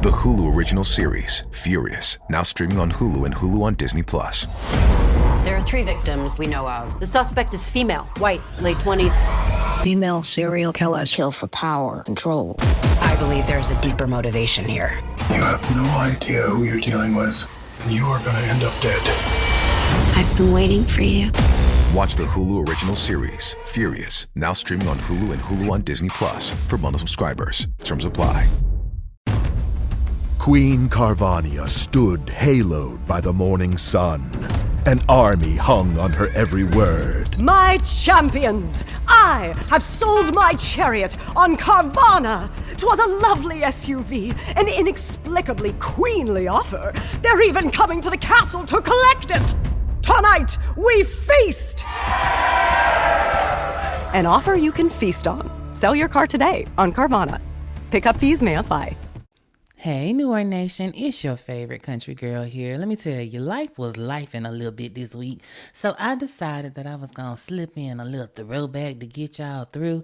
The Hulu original series, Furious, now streaming on Hulu and Hulu on Disney+. There are 3 victims we know of. The suspect is female, white, late 20s. Female serial killers Kill for power, control. I believe there's a deeper motivation here. You have no idea who you're dealing with, and you are going to end up dead. I've been waiting for you. Watch the Hulu original series, Furious, now streaming on Hulu and Hulu on Disney+. For bundle subscribers. Terms apply. Queen Carvania stood haloed by the morning sun. An army hung on her every word. My champions, I have sold my chariot on Carvana. 'Twas a lovely SUV, an inexplicably queenly offer. They're even coming to the castle to collect it. Tonight, we feast! An offer you can feast on. Sell your car today on Carvana. Pickup fees may apply. Hey, New Orleans Nation, it's your favorite country girl here. Let me tell you, life was lifing a little bit this week, so I decided that I was going to slip in a little throwback to get y'all through.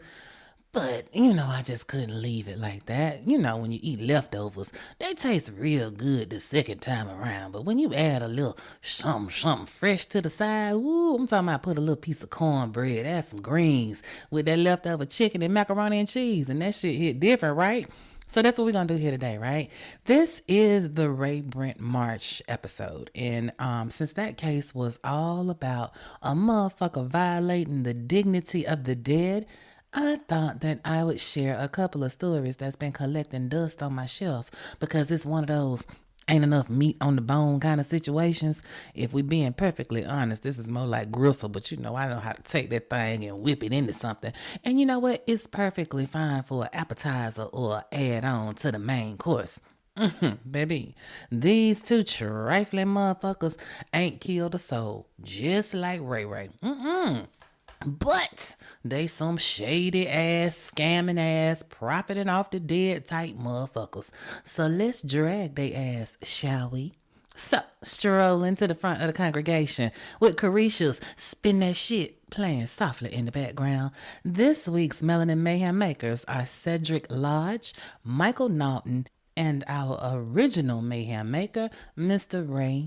But, I just couldn't leave it like that. When you eat leftovers, they taste real good the second time around. But when you add a little something fresh to the side, I'm talking about put a little piece of cornbread, add some greens with that leftover chicken and macaroni and cheese, and that shit hit different, right? So that's what we're going to do here today, right? This is the Brent Marsh episode. And since that case was all about a motherfucker violating the dignity of the dead, I thought that I would share a couple of stories that's been collecting dust on my shelf because it's one of those ain't enough meat on the bone kind of situations. If we being perfectly honest, this is more like gristle, but I know how to take that thing and whip it into something. And you know what? It's perfectly fine for an appetizer or add on to the main course. Baby, these 2 trifling motherfuckers ain't killed a soul, just like Ray Ray. But they some shady ass, scamming ass, profiting off the dead type motherfuckers. So let's drag they ass, shall we? So, strolling to the front of the congregation with Carisha's Spin That Shit playing softly in the background. This week's Melanin Mayhem makers are Cedric Lodge, Michael Naughton, and our original Mayhem maker, Mr.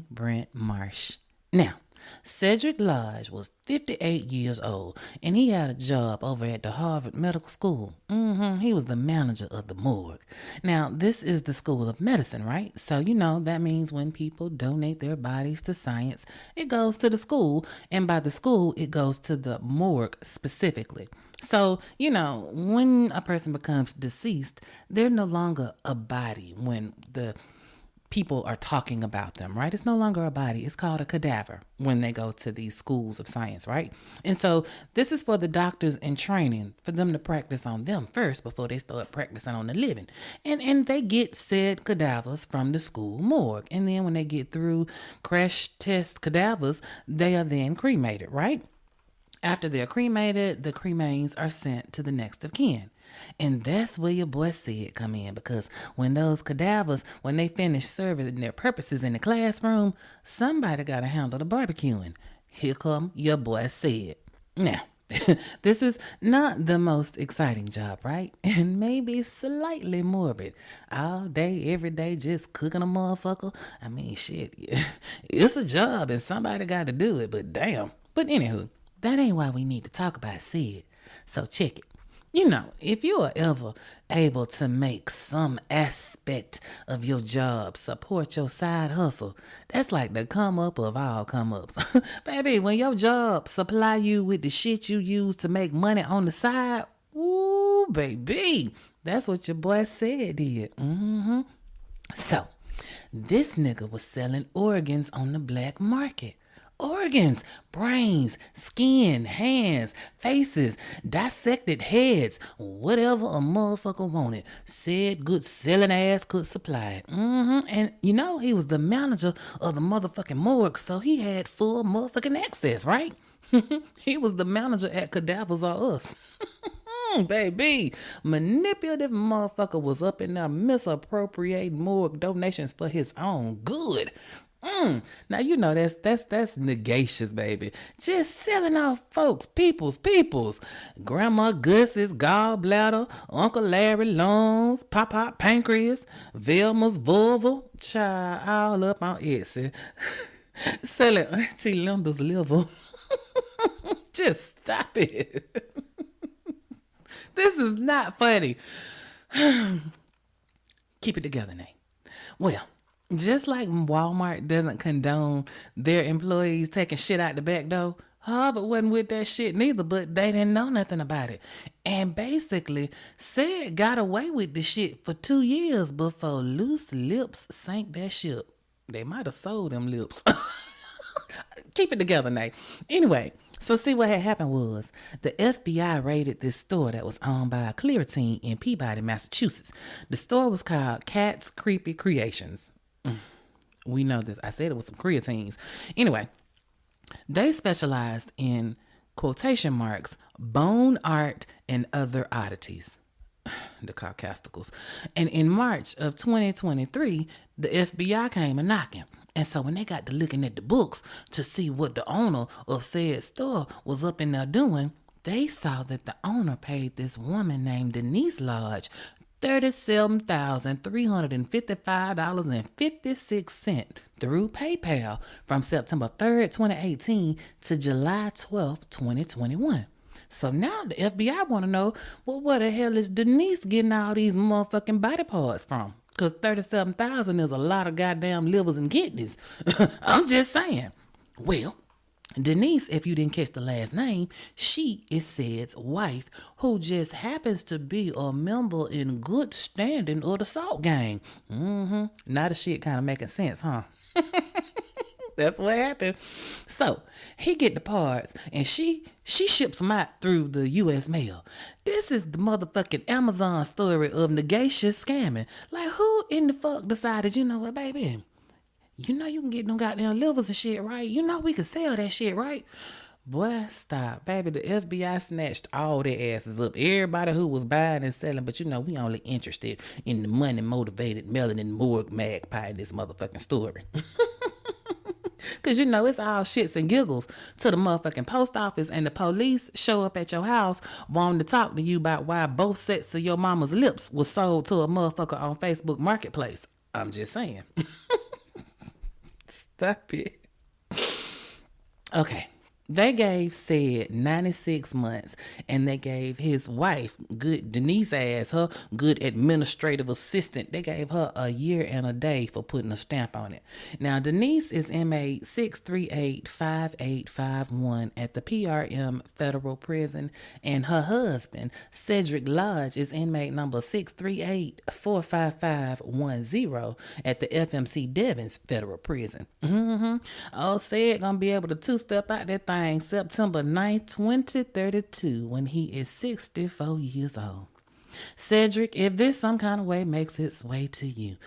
Brent Marsh. Now, Cedric Lodge was 58 years old, and he had a job over at the Harvard Medical School. He was the manager of the morgue. Now, this is the School of Medicine, right? So, that means when people donate their bodies to science, it goes to the school, and by the school, it goes to the morgue specifically. So, when a person becomes deceased, they're no longer a body when the people are talking about them, right? It's no longer a body. It's called a cadaver when they go to these schools of science, right? And so this is for the doctors in training, for them to practice on them first before they start practicing on the living. And they get said cadavers from the school morgue. And then when they get through crash test cadavers, they are then cremated, right? After they're cremated, the cremains are sent to the next of kin. And that's where your boy Sid come in, because when those cadavers, when they finish serving their purposes in the classroom, somebody got to handle the barbecuing. Here come your boy Sid. Now, this is not the most exciting job, right? And maybe slightly morbid. All day, every day, just cooking a motherfucker. I mean, shit, it's a job and somebody got to do it, but damn. But anywho, that ain't why we need to talk about Sid. So check it. If you are ever able to make some aspect of your job support your side hustle, that's like the come up of all come ups. Baby, when your job supply you with the shit you use to make money on the side, ooh, baby, that's what your boy said did. So, this nigga was selling organs on the black market. Organs, brains, skin, hands, faces, dissected heads, whatever a motherfucker wanted. Said good selling ass could supply it. And he was the manager of the motherfucking morgue, so he had full motherfucking access, right? He was the manager at Cadavers Are Us. Baby, manipulative motherfucker was up in there misappropriating morgue donations for his own good. Now you know that's negacious, baby. Just selling off folks, people's. Grandma Gus's gallbladder, Uncle Larry lungs, Pop pancreas, Velma's vulva, child, all up on Etsy. Selling Auntie Linda's liver. Just stop it. This is not funny. Keep it together, Nate. Well, just like Walmart doesn't condone their employees taking shit out the back door, Harvard wasn't with that shit neither, but they didn't know nothing about it. And basically, said got away with the shit for 2 years before loose lips sank that ship. They might have sold them lips. Keep it together, Nate. Anyway, so see what had happened was the FBI raided this store that was owned by a clear team in Peabody, Massachusetts. The store was called Cat's Creepy Creations. We know this. I said it was some creatines. Anyway, they specialized in, quotation marks, bone art and other oddities. The Caucasticals. And in March of 2023, the FBI came a knocking. And so when they got to looking at the books to see what the owner of said store was up in there doing, they saw that the owner paid this woman named Denise Lodge $37,355.56 through PayPal from September 3rd, 2018 to July 12th, 2021. So now the FBI want to know, well, where the hell is Denise getting all these motherfucking body parts from? Because $37,000 is a lot of goddamn livers and kidneys. I'm just saying. Well, Denise, if you didn't catch the last name, she is Ced's wife, who just happens to be a member in good standing of the Salt Gang. Now the shit kind of making sense, huh? That's what happened. So he get the parts and she ships them out through the U.S. mail. This is the motherfucking Amazon story of negacious scamming. Like, who in the fuck decided, you know what, baby? You know you can get them goddamn livers and shit, right? You know we can sell that shit, right? Boy, stop. Baby, the FBI snatched all their asses up. Everybody who was buying and selling, but you know, we only interested in the money-motivated melanin morgue magpie in this motherfucking story. Because, you know, it's all shits and giggles to the motherfucking post office and the police show up at your house wanting to talk to you about why both sets of your mama's lips was sold to a motherfucker on Facebook Marketplace. I'm just saying. Stop it. Okay. They gave Ced 96 months, and they gave his wife, good Denise ass, her good administrative assistant, they gave her a year and a day for putting a stamp on it. Now, Denise is MA 6385851 at the PRM Federal Prison, and her husband, Cedric Lodge, is inmate number 638-45510 at the FMC Devens Federal Prison. Oh, Ced gonna be able to two-step out that thing September 9th, 2032, when he is 64 years old. Cedric, if this some kind of way makes its way to you,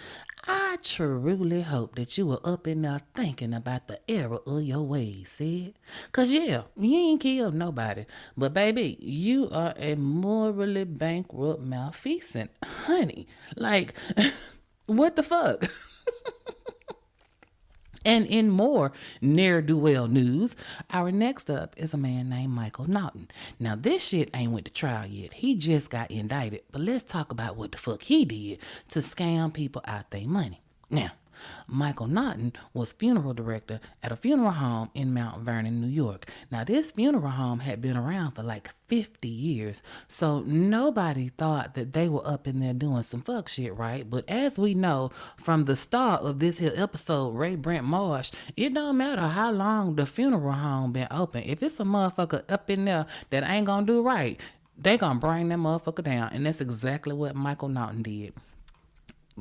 I truly hope that you are up in there thinking about the error of your ways, Ced. Cause yeah, you ain't killed nobody, but baby, you are a morally bankrupt malfeasant, honey. Like, what the fuck? And in more ne'er-do-well news, our next up is a man named Michael Naughton. Now, this shit ain't went to trial yet. He just got indicted. But let's talk about what the fuck he did to scam people out their money. Now, Michael Naughton was funeral director at a funeral home in Mount Vernon, New York. Now, this funeral home had been around for like 50 years, so nobody thought that they were up in there doing some fuck shit, right? But as we know from the start of this here episode, Brent Marsh, it don't matter how long the funeral home been open. If it's a motherfucker up in there that ain't gonna do right, they gonna bring that motherfucker down, and that's exactly what Michael Naughton did.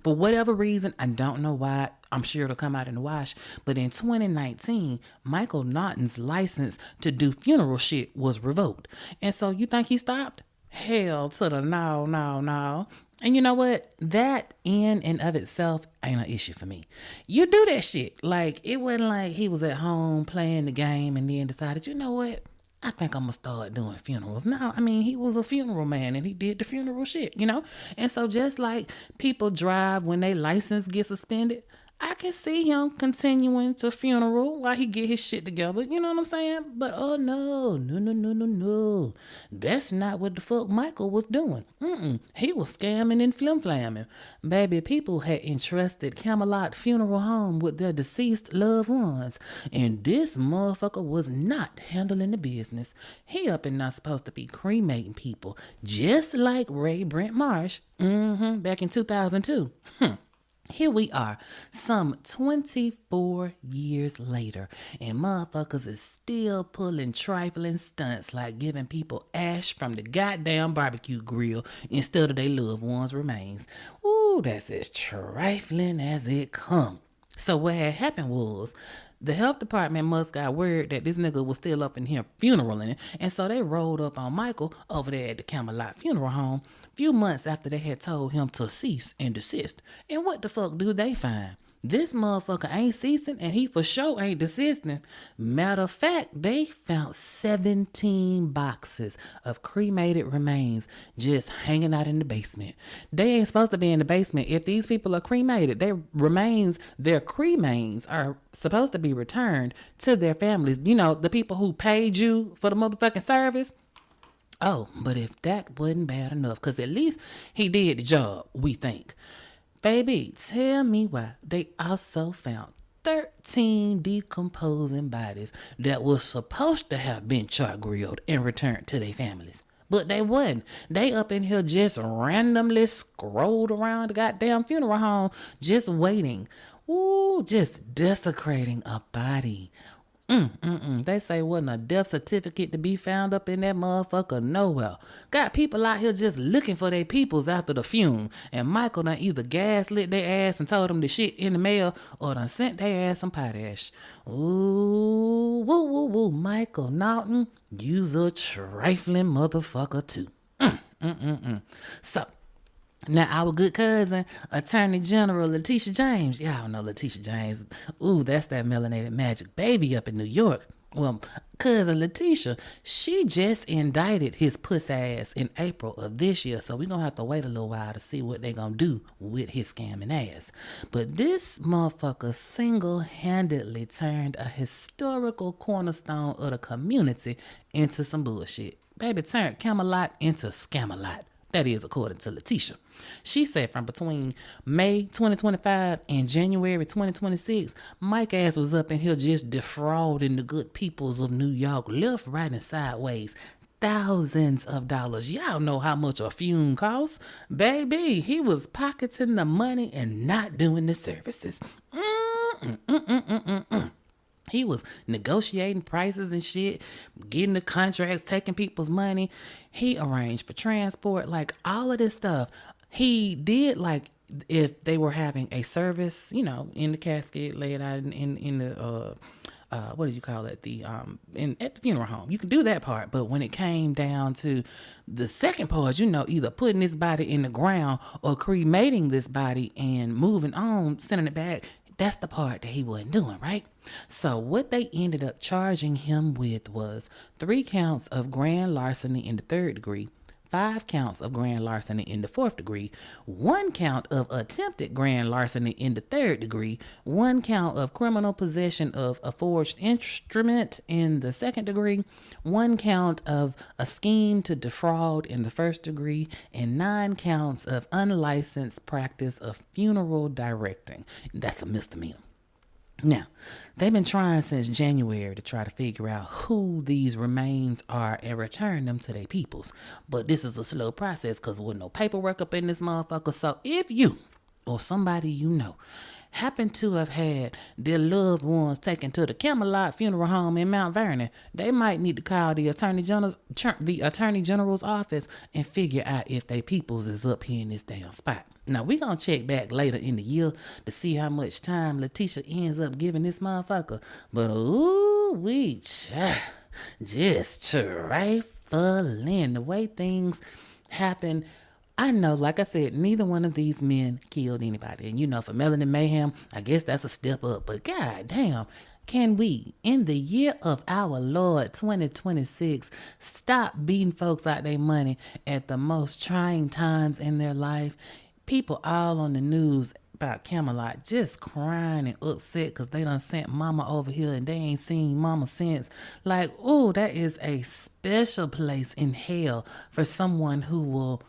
For whatever reason, I don't know why, I'm sure it'll come out in the wash, but in 2019, Michael Naughton's license to do funeral shit was revoked. And so you think he stopped? Hell to the no. And you know what? That in and of itself ain't an issue for me. You do that shit. Like, it wasn't like he was at home playing the game and then decided, you know what? I think I'm going to start doing funerals. No, I mean, he was a funeral man and he did the funeral shit, you know? And so just like people drive when their license gets suspended, I can see him continuing to funeral while he get his shit together. You know what I'm saying? But oh no. That's not what the fuck Michael was doing. He was scamming and flim-flamming. Baby, people had entrusted Camelot Funeral Home with their deceased loved ones. And this motherfucker was not handling the business. He up and not supposed to be cremating people. Just like Brent Marsh, back in 2002. Here we are, some 24 years later, and motherfuckers is still pulling trifling stunts like giving people ash from the goddamn barbecue grill instead of their loved ones' remains. Ooh, that's as trifling as it come. So what had happened was, the health department must got word that this nigga was still up in here funeraling, and so they rolled up on Michael over there at the Camelot Funeral Home a few months after they had told him to cease and desist. And what the fuck do they find? This motherfucker ain't ceasing, and he for sure ain't desisting. Matter of fact, they found 17 boxes of cremated remains just hanging out in the basement. They ain't supposed to be in the basement. If these people are cremated, their cremains are supposed to be returned to their families. You know, the people who paid you for the motherfucking service. Oh, but if that wasn't bad enough, because at least he did the job, we think. Baby, tell me why they also found 13 decomposing bodies that was supposed to have been char-grilled and returned to their families. But they wasn't. They up in here just randomly scrolled around the goddamn funeral home, just waiting. Ooh, just desecrating a body. They say wasn't a death certificate to be found up in that motherfucker nowhere. Got people out here just looking for their peoples after the fume. And Michael done either gaslit their ass and told them the shit in the mail, or done sent their ass some potash. Ooh, woo, Michael Naughton, you's a trifling motherfucker too. So, now, our good cousin, Attorney General Letitia James. Y'all know Letitia James. Ooh, that's that melanated magic baby up in New York. Well, cousin Letitia, she just indicted his puss ass in April of this year. So we're going to have to wait a little while to see what they going to do with his scamming ass. But this motherfucker single-handedly turned a historical cornerstone of the community into some bullshit. Baby, turned Camelot into Scamelot. That is, according to Letitia. She said from between May 2025 and January 2026, Mike ass was up in here just defrauding the good peoples of New York, left, right, and sideways. Thousands of dollars. Y'all know how much a fume costs. Baby, he was pocketing the money and not doing the services. He was negotiating prices and shit, getting the contracts, taking people's money. He arranged for transport, like all of this stuff. He did, like, if they were having a service, you know, in the casket, laid out in the what do you call it? At the funeral home. You can do that part, but when it came down to the second part, you know, either putting this body in the ground or cremating this body and moving on, sending it back, that's the part that he wasn't doing, right? So what they ended up charging him with was 3 counts of grand larceny in the 3rd degree, 5 counts of grand larceny in the 4th degree, 1 count of attempted grand larceny in the 3rd degree, 1 count of criminal possession of a forged instrument in the 2nd degree, 1 count of a scheme to defraud in the 1st degree, and 9 counts of unlicensed practice of funeral directing. That's a misdemeanor. Now, they've been trying since January to try to figure out who these remains are and return them to their peoples. But this is a slow process because there wasn't no paperwork up in this motherfucker. So if you or somebody you know happen to have had their loved ones taken to the Camelot Funeral Home in Mount Vernon, they might need to call the Attorney General's office and figure out if they peoples is up here in this damn spot. Now, we're going to check back later in the year to see how much time Letitia ends up giving this motherfucker. But, just trifling. The way things happen. I know, like I said, neither one of these men killed anybody. And, you know, for Melanin Mayhem, I guess that's a step up. But, god damn, can we, in the year of our Lord 2026, stop beating folks out their money at the most trying times in their life? People all on the news about Camelot, just crying and upset because they done sent mama over here and they ain't seen mama since. Like, oh, that is a special place in hell for someone who will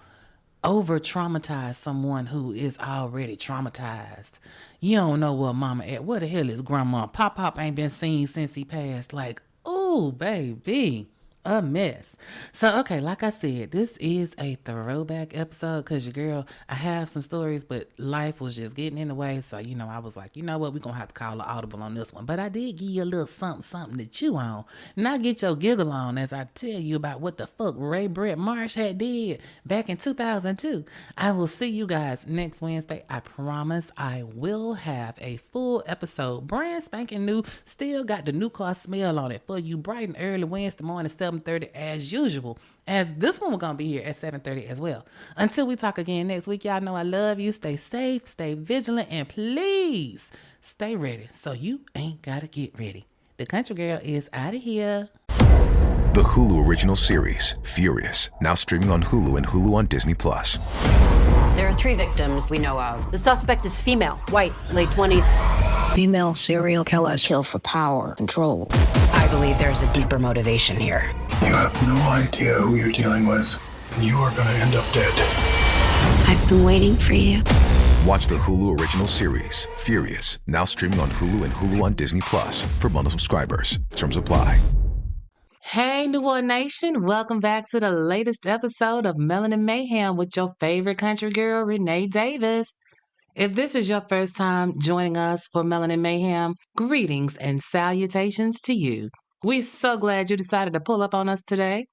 over traumatize someone who is already traumatized. You don't know where mama at. Where the hell is grandma? Pop ain't been seen since he passed. Like, oh, baby. A mess. So, okay, like I said, this is a throwback episode because your girl, I have some stories, but life was just getting in the way. So, I was like, you know what? We're going to have to call an audible on this one. But I did give you a little something to chew on. Now get your giggle on as I tell you about what the fuck Brent Marsh had did back in 2002. I will see you guys next Wednesday. I promise I will have a full episode. Brand spanking new. Still got the new car smell on it for you bright and early Wednesday morning, 7:30 as usual, as this one we're gonna be here at 7:30 as well. Until we talk again next week, y'all know I love you. Stay safe, stay vigilant, and please stay ready so you ain't gotta get ready. The country girl is out of here. The Hulu original series, Furious, now streaming on Hulu and Hulu on Disney Plus. There are 3 victims we know of. The suspect is female, white, late 20s. Female serial killers. Kill for power, control. I believe there's a deeper motivation here. You have no idea who you're dealing with, and you are gonna end up dead. I've been waiting for you. Watch the Hulu original series, Furious, now streaming on Hulu and Hulu on Disney Plus for bundle subscribers. Terms apply. Hey, New World Nation. Welcome back to the latest episode of Melanin Mayhem with your favorite country girl, Renee Davis. If this is your first time joining us for Melanin Mayhem, greetings and salutations to you. We're so glad you decided to pull up on us today.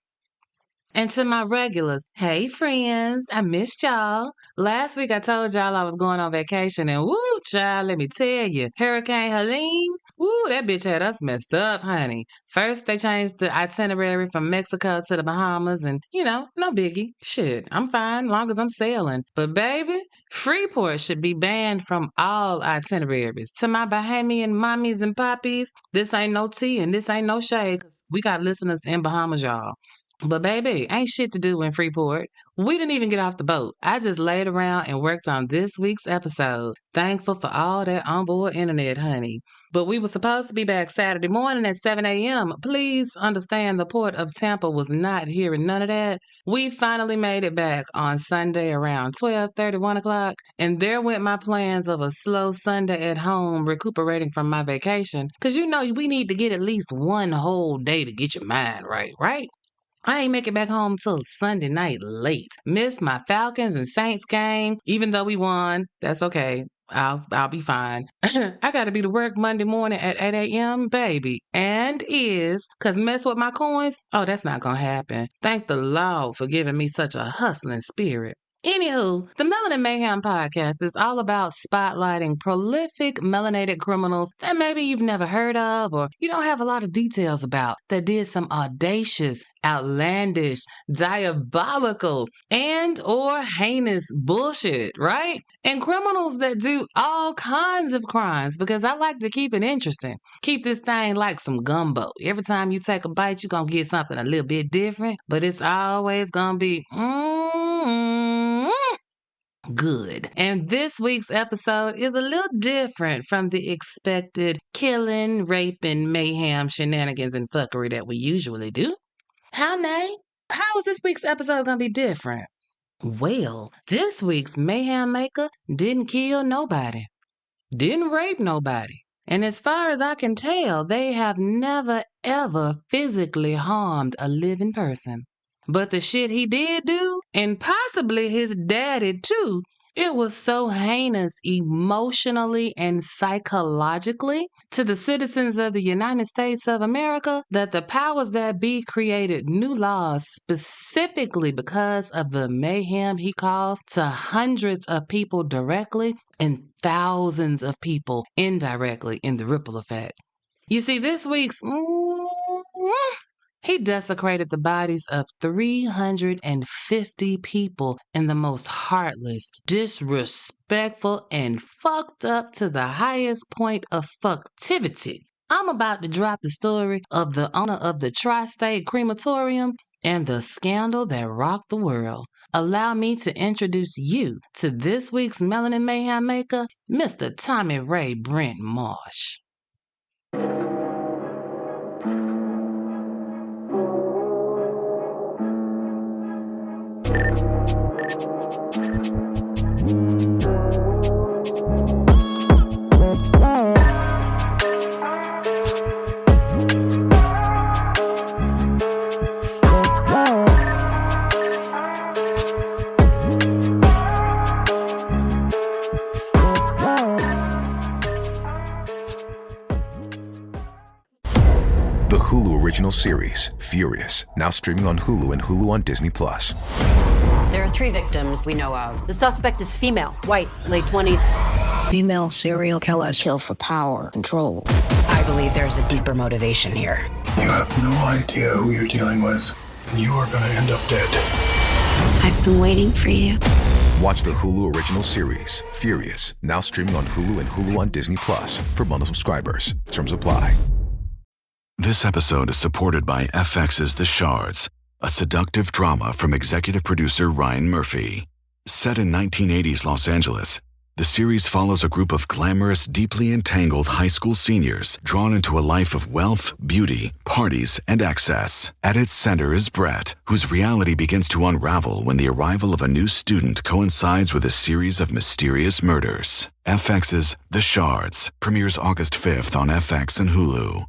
And to my regulars, hey friends, I missed y'all. Last week I told y'all I was going on vacation and woo, child, let me tell you, Hurricane Helene, woo, that bitch had us messed up, honey. First they changed the itinerary from Mexico to the Bahamas and, no biggie. Shit, I'm fine long as I'm sailing. But baby, Freeport should be banned from all itineraries. To my Bahamian mommies and poppies, this ain't no tea and this ain't no shade. We got listeners in Bahamas, y'all. But baby, ain't shit to do in Freeport. We didn't even get off the boat. I just laid around and worked on this week's episode. Thankful for all that onboard internet, honey. But we were supposed to be back Saturday morning at 7 a.m. Please understand the port of Tampa was not hearing none of that. We finally made it back on Sunday around 12:30, 1 o'clock. And there went my plans of a slow Sunday at home recuperating from my vacation. Because we need to get at least one whole day to get your mind right? I ain't make it back home till Sunday night late. Missed my Falcons and Saints game. Even though we won, that's okay. I'll be fine. I gotta be to work Monday morning at 8 a.m., baby. And cause mess with my coins? Oh, that's not gonna happen. Thank the Lord for giving me such a hustling spirit. Anywho, the Melanin Mayhem podcast is all about spotlighting prolific melanated criminals that maybe you've never heard of or you don't have a lot of details about that did some audacious, outlandish, diabolical, and or heinous bullshit, right? And criminals that do all kinds of crimes because I like to keep it interesting. Keep this thing like some gumbo. Every time you take a bite, you're going to get something a little bit different, but it's always going to be good. And this week's episode is a little different from the expected killing, raping, mayhem, shenanigans, and fuckery that we usually do. How is this week's episode gonna be different? Well, this week's mayhem maker didn't kill nobody, didn't rape nobody, and as far as I can tell, they have never ever physically harmed a living person. But the shit he did do, and possibly his daddy too, it was so heinous emotionally and psychologically to the citizens of the United States of America that the powers that be created new laws specifically because of the mayhem he caused to hundreds of people directly and thousands of people indirectly in the ripple effect. You see, this week's he desecrated the bodies of 350 people in the most heartless, disrespectful, and fucked up to the highest point of fucktivity. I'm about to drop the story of the owner of the Tri-State Crematorium and the scandal that rocked the world. allow me to introduce you to this week's Melanin Mayhem maker, Mr. Tommy Ray Brent Marsh. The Hulu original series, Furious, now streaming on Hulu and Hulu on Disney Plus. There are 3 victims we know of. The suspect is female, white, late 20s. Female serial killers. Kill for power, control. I believe there's a deeper motivation here. You have no idea who you're dealing with, and you are going to end up dead. I've been waiting for you. Watch the Hulu original series, Furious, now streaming on Hulu and Hulu on Disney Plus for bundle subscribers. Terms apply. This episode is supported by FX's The Shards, a seductive drama from executive producer Ryan Murphy. Set in 1980s Los Angeles, the series follows a group of glamorous, deeply entangled high school seniors drawn into a life of wealth, beauty, parties, and excess. At its center is Brett, whose reality begins to unravel when the arrival of a new student coincides with a series of mysterious murders. FX's The Shards premieres August 5th on FX and Hulu.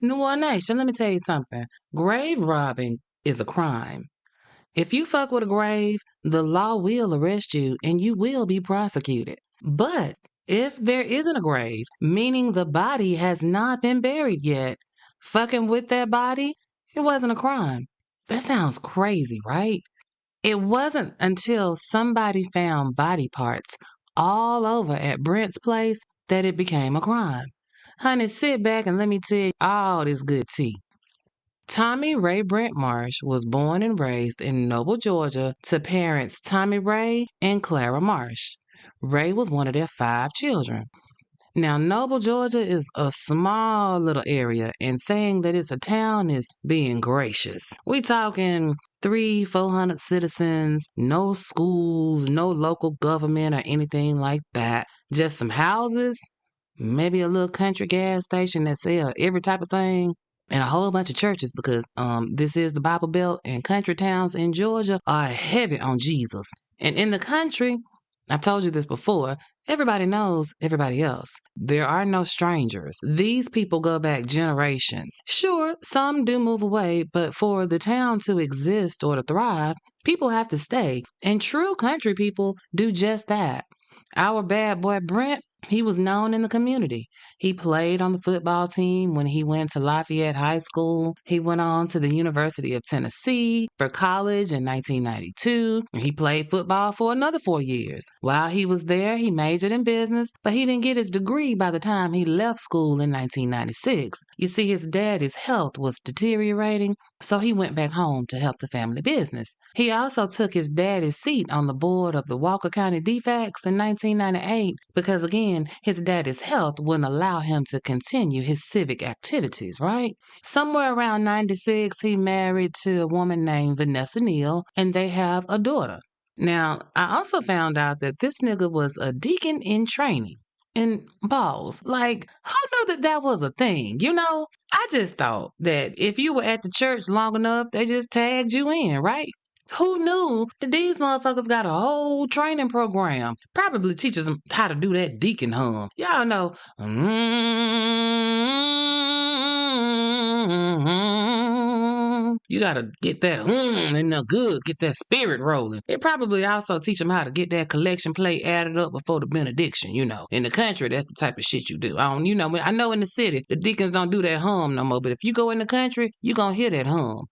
New Orleans Nation, let me tell you something. Grave robbing is a crime. If you fuck with a grave, the law will arrest you and you will be prosecuted. But if there isn't a grave, meaning the body has not been buried yet, fucking with that body, it wasn't a crime. That sounds crazy, right? It wasn't until somebody found body parts all over at Brent's place that it became a crime. Honey, sit back and let me tell you all this good tea. Tommy Ray Brent Marsh was born and raised in Noble, Georgia, to parents Tommy Ray and Clara Marsh. Ray was one of their 5 children. Now, Noble, Georgia is a small little area, and saying that it's a town is being gracious. We talking 300-400 citizens, no schools, no local government or anything like that. Just some houses, maybe a little country gas station that sell every type of thing, and a whole bunch of churches because this is the Bible Belt, and country towns in Georgia are heavy on Jesus. And in the country, I've told you this before, everybody knows everybody else. There are no strangers. These people go back generations. Sure, some do move away, but for the town to exist or to thrive, people have to stay. And true country people do just that. Our bad boy Brent, he was known in the community. He played on the football team when he went to Lafayette High School. He went on to the University of Tennessee for college in 1992. He played football for another 4 years. While he was there, he majored in business, but he didn't get his degree by the time he left school in 1996. You see, his daddy's health was deteriorating, so he went back home to help the family business. He also took his daddy's seat on the board of the Walker County DFACS in 1998 because, again, his daddy's health wouldn't allow him to continue his civic activities, right? Somewhere around 96, he married to a woman named Vanessa Neal, and they have a daughter. Now, I also found out that this nigga was a deacon in training. And balls, like, who knew that that was a thing? You know, I just thought that if you were at the church long enough, they just tagged you in, right? Who knew that these motherfuckers got a whole training program? Probably teaches them how to do that deacon hum. Y'all know. You gotta get that and the good, get that spirit rolling. It probably also teach them how to get that collection plate added up before the benediction, you know. In the country, that's the type of shit you do. I know in the city, the deacons don't do that hum no more, but if you go in the country, you gonna hear that hum.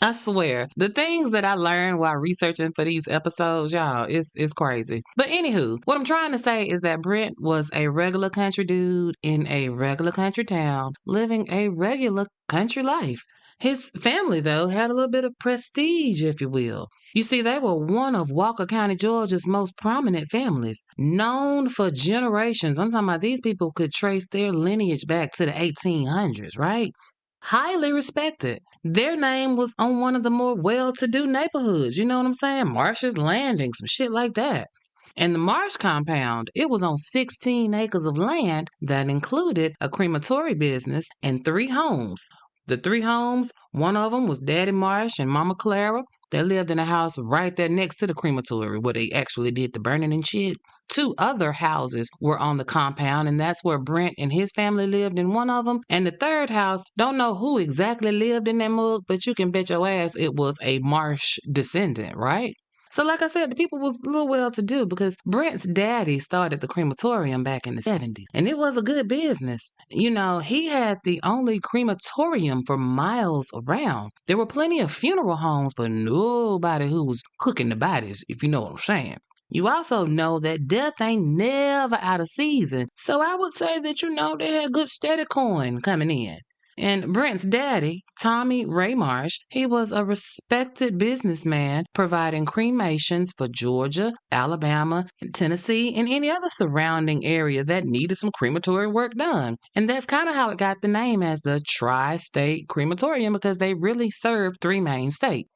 I swear, the things that I learned while researching for these episodes, y'all, it's crazy. But anywho, what I'm trying to say is that Brent was a regular country dude in a regular country town, living a regular country life. His family, though, had a little bit of prestige, if you will. You see, they were one of Walker County, Georgia's most prominent families, known for generations. I'm talking about these people could trace their lineage back to the 1800s, right? highly respected. Their name was on one of the more well-to-do neighborhoods. You know what I'm saying? Marsh's Landing, some shit like that. And the Marsh compound, it was on 16 acres of land that included a crematory business and 3 homes. The 3 homes, one of them was Daddy Marsh and Mama Clara. They lived in a house right there next to the crematory where they actually did the burning and shit. 2 other houses were on the compound, and that's where Brent and his family lived in one of them. And the third house, don't know who exactly lived in that mug, but you can bet your ass it was a Marsh descendant, right? So like I said, the people was a little well-to-do because Brent's daddy started the crematorium back in the 70s, and it was a good business. You know, he had the only crematorium for miles around. There were plenty of funeral homes, but nobody who was cooking the bodies, if you know what I'm saying. You also know that death ain't never out of season, so I would say that, they had good steady coin coming in. And Brent's daddy, Tommy Ray Marsh, he was a respected businessman providing cremations for Georgia, Alabama, Tennessee, and any other surrounding area that needed some crematory work done. And that's kind of how it got the name as the Tri-State Crematorium, because they really served 3 main states.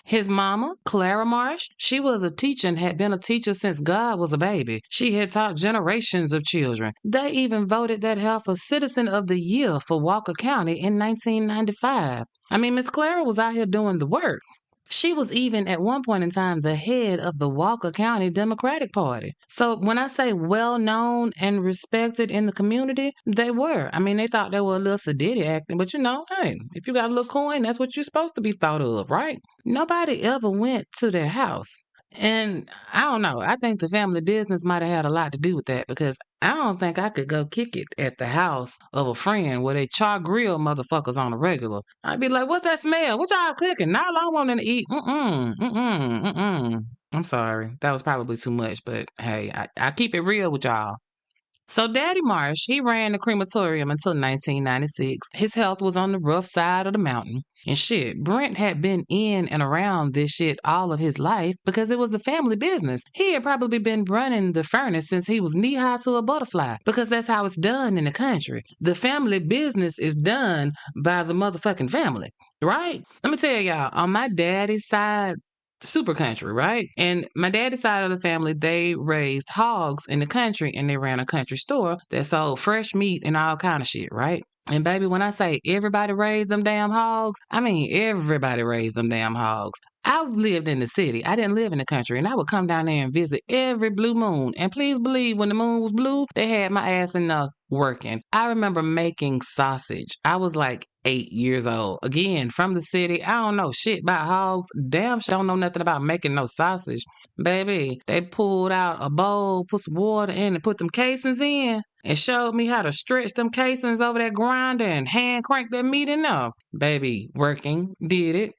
His mama, Clara Marsh, she was a teacher and had been a teacher since God was a baby. She had taught generations of children. They even voted that heifer Citizen of the Year for Walker County in 1995. I mean, Miss Clara was out here doing the work. She was even at one point in time the head of the Walker County Democratic Party. So when I say well known and respected in the community, they were. I mean, they thought they were a little sedity acting, but hey, if you got a little coin, that's what you're supposed to be thought of, right? Nobody ever went to their house. And I don't know. I think the family business might have had a lot to do with that, because I don't think I could go kick it at the house of a friend where they char grill motherfuckers on a regular. I'd be like, what's that smell? What y'all cooking? Now I want to eat. I'm sorry. That was probably too much, but hey, I keep it real with y'all. So Daddy Marsh, he ran the crematorium until 1996. His health was on the rough side of the mountain. And shit, Brent had been in and around this shit all of his life because it was the family business. He had probably been running the furnace since he was knee-high to a butterfly, because that's how it's done in the country. The family business is done by the motherfucking family, right? Let me tell y'all, on my daddy's side, super country, right? And my daddy's side of the family, they raised hogs in the country, and they ran a country store that sold fresh meat and all kind of shit, right? And baby, when I say everybody raised them damn hogs, I mean everybody raised them damn hogs. I lived in the city. I didn't live in the country, and I would come down there and visit every blue moon. And please believe, when the moon was blue, they had my ass in the working. I remember making sausage. I was like 8 years old. Again, from the city. I don't know shit about hogs. Damn sure don't know nothing about making no sausage. Baby, they pulled out a bowl, put some water in, and put them casings in, and showed me how to stretch them casings over that grinder and hand crank that meat in there. Baby, working, did it.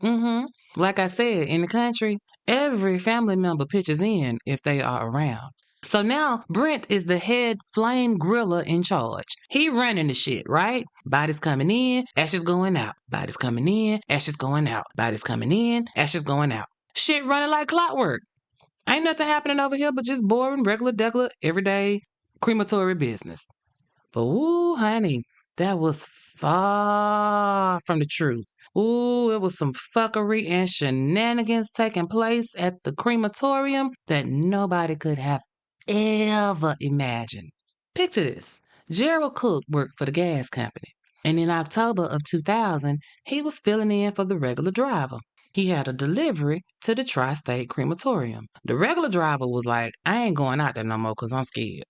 Like I said, in the country, every family member pitches in if they are around. So now Brent is the head flame griller in charge. He running the shit, right? Bodies coming in, ashes going out. Bodies coming in, ashes going out. Bodies coming in, ashes going out. Shit running like clockwork. Ain't nothing happening over here but just boring, regular, degular, everyday crematory business. But ooh, honey, that was far from the truth. Ooh, it was some fuckery and shenanigans taking place at the crematorium that nobody could have ever imagined. Picture this. Gerald Cook worked for the gas company, and in October of 2000, he was filling in for the regular driver. He had a delivery to the Tri-State Crematorium. The regular driver was like, I ain't going out there no more because I'm scared.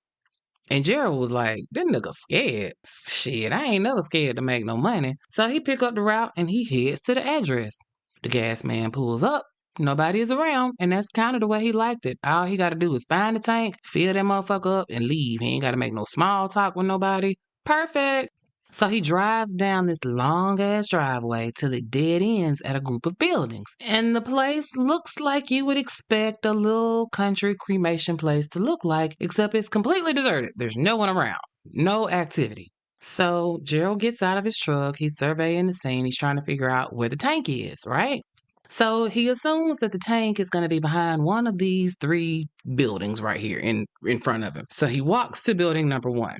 And Gerald was like, this nigga scared. Shit, I ain't never scared to make no money. So he pick up the route and he heads to the address. The gas man pulls up. Nobody is around, and that's kind of the way he liked it. All he got to do is find the tank, fill that motherfucker up, and leave. He ain't got to make no small talk with nobody. Perfect. So he drives down this long-ass driveway till it dead ends at a group of buildings. And the place looks like you would expect a little country cremation place to look like, except it's completely deserted. There's no one around. No activity. So Gerald gets out of his truck. He's surveying the scene. He's trying to figure out where the tank is, right? So he assumes that the tank is going to be behind one of these 3 buildings right here in front of him. So he walks to building number 1.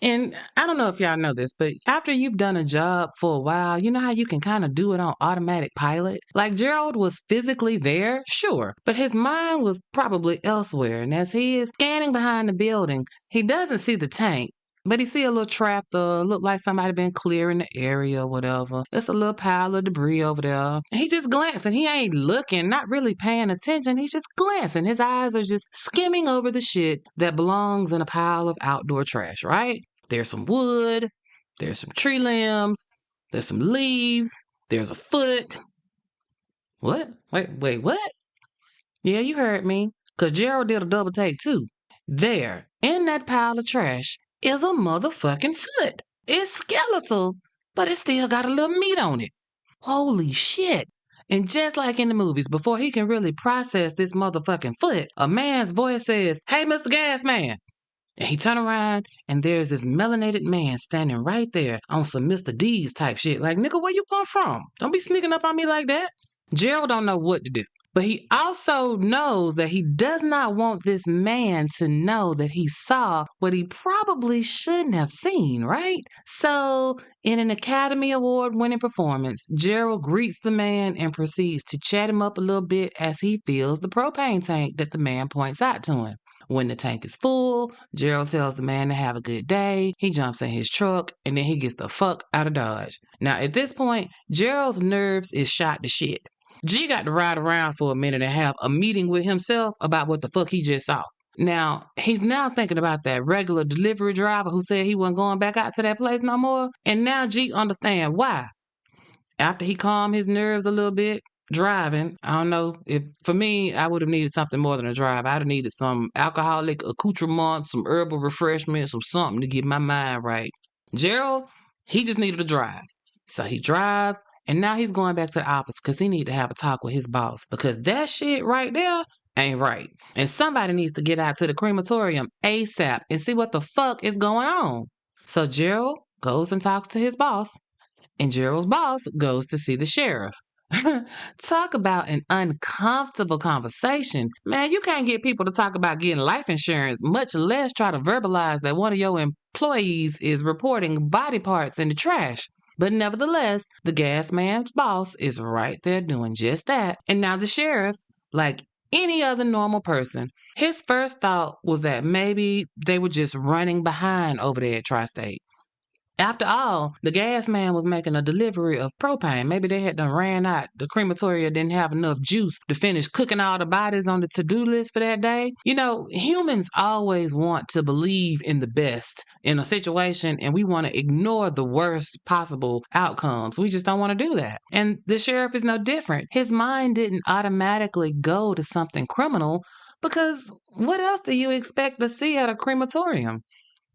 And I don't know if y'all know this, but after you've done a job for a while, you know how you can kind of do it on automatic pilot? Like Gerald was physically there, sure, but his mind was probably elsewhere. And as he is scanning behind the building, he doesn't see the tank. But he see a little tractor, look like somebody been clearing the area or whatever. It's a little pile of debris over there. And he just glancing. He ain't looking, not really paying attention. He's just glancing. His eyes are just skimming over the shit that belongs in a pile of outdoor trash, right? There's some wood, there's some tree limbs, there's some leaves, there's a foot. What? Wait, what? Yeah, you heard me. Because Gerald did a double take too. There, in that pile of trash, is a motherfucking foot. It's skeletal, but it still got a little meat on it. Holy shit. And just like in the movies, before he can really process this motherfucking foot, a man's voice says, "Hey, Mr. Gas Man." And he turned around, and there's this melanated man standing right there on some Mr. D's type shit. Like, nigga, where you come from? Don't be sneaking up on me like that. Gerald don't know what to do. But he also knows that he does not want this man to know that he saw what he probably shouldn't have seen, right? So, in an Academy Award winning performance, Gerald greets the man and proceeds to chat him up a little bit as he fills the propane tank that the man points out to him. When the tank is full, Gerald tells the man to have a good day. He jumps in his truck, and then he gets the fuck out of Dodge. Now, at this point, Gerald's nerves is shot to shit. G got to ride around for a minute and have a meeting with himself about what the fuck he just saw. Now, he's now thinking about that regular delivery driver who said he wasn't going back out to that place no more. And now G understand why. After he calmed his nerves a little bit, driving, I don't know, if for me, I would have needed something more than a drive. I'd have needed some alcoholic accoutrement, some herbal refreshments, or something to get my mind right. Gerald, he just needed a drive. So he drives, and now he's going back to the office because he need to have a talk with his boss because that shit right there ain't right. And somebody needs to get out to the crematorium ASAP and see what the fuck is going on. So Gerald goes and talks to his boss. And Gerald's boss goes to see the sheriff. Talk about an uncomfortable conversation. Man, you can't get people to talk about getting life insurance, much less try to verbalize that one of your employees is reporting body parts in the trash. But nevertheless, the gas man's boss is right there doing just that. And now the sheriff, like any other normal person, his first thought was that maybe they were just running behind over there at Tri-State. After all, the gas man was making a delivery of propane. Maybe they had done ran out. The crematory didn't have enough juice to finish cooking all the bodies on the to-do list for that day. You know, humans always want to believe in the best in a situation, and we want to ignore the worst possible outcomes. We just don't want to do that. And the sheriff is no different. His mind didn't automatically go to something criminal because what else do you expect to see at a crematorium?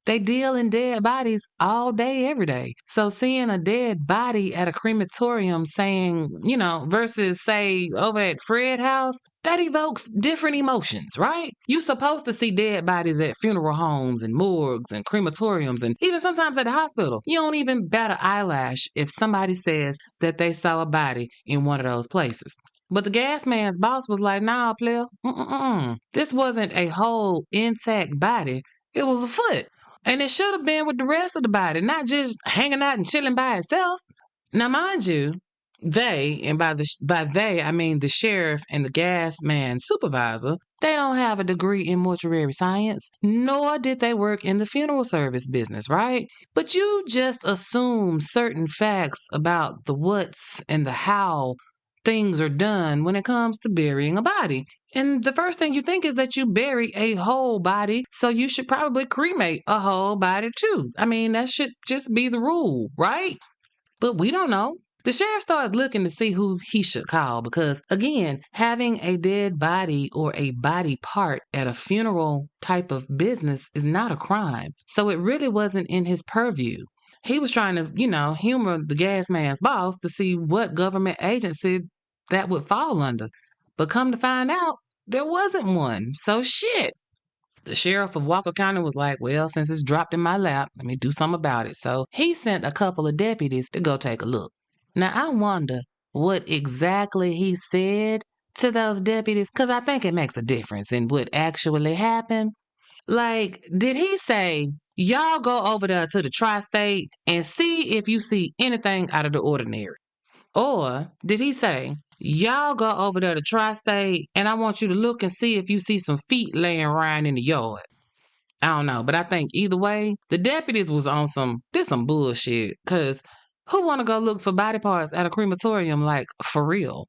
They deal in dead bodies all day, every day. So seeing a dead body at a crematorium saying, you know, versus say over at Fred's house, that evokes different emotions, right? You're supposed to see dead bodies at funeral homes and morgues and crematoriums and even sometimes at the hospital. You don't even bat an eyelash if somebody says that they saw a body in one of those places. But the gas man's boss was like, nah, player, this wasn't a whole intact body. It was a foot. And it should have been with the rest of the body, not just hanging out and chilling by itself. Now, mind you, they, and by they, I mean the sheriff and the gas man supervisor, they don't have a degree in mortuary science, nor did they work in the funeral service business, right? But you just assume certain facts about the what's and the how things are done when it comes to burying a body. And the first thing you think is that you bury a whole body, so you should probably cremate a whole body too. I mean, that should just be the rule, right? But we don't know. The sheriff starts looking to see who he should call because, again, having a dead body or a body part at a funeral type of business is not a crime. So it really wasn't in his purview. He was trying to, humor the gas man's boss to see what government agency that would fall under. But come to find out, there wasn't one. So shit. The sheriff of Walker County was like, well, since it's dropped in my lap, let me do something about it. So he sent a couple of deputies to go take a look. Now, I wonder what exactly he said to those deputies, because I think it makes a difference in what actually happened. Like, did he say, y'all go over there to the Tri-State and see if you see anything out of the ordinary? Or did he say, y'all go over there to Tri-State and I want you to look and see if you see some feet laying around in the yard? I don't know, but I think either way, the deputies was on some bullshit. Cause who want to go look for body parts at a crematorium, like, for real?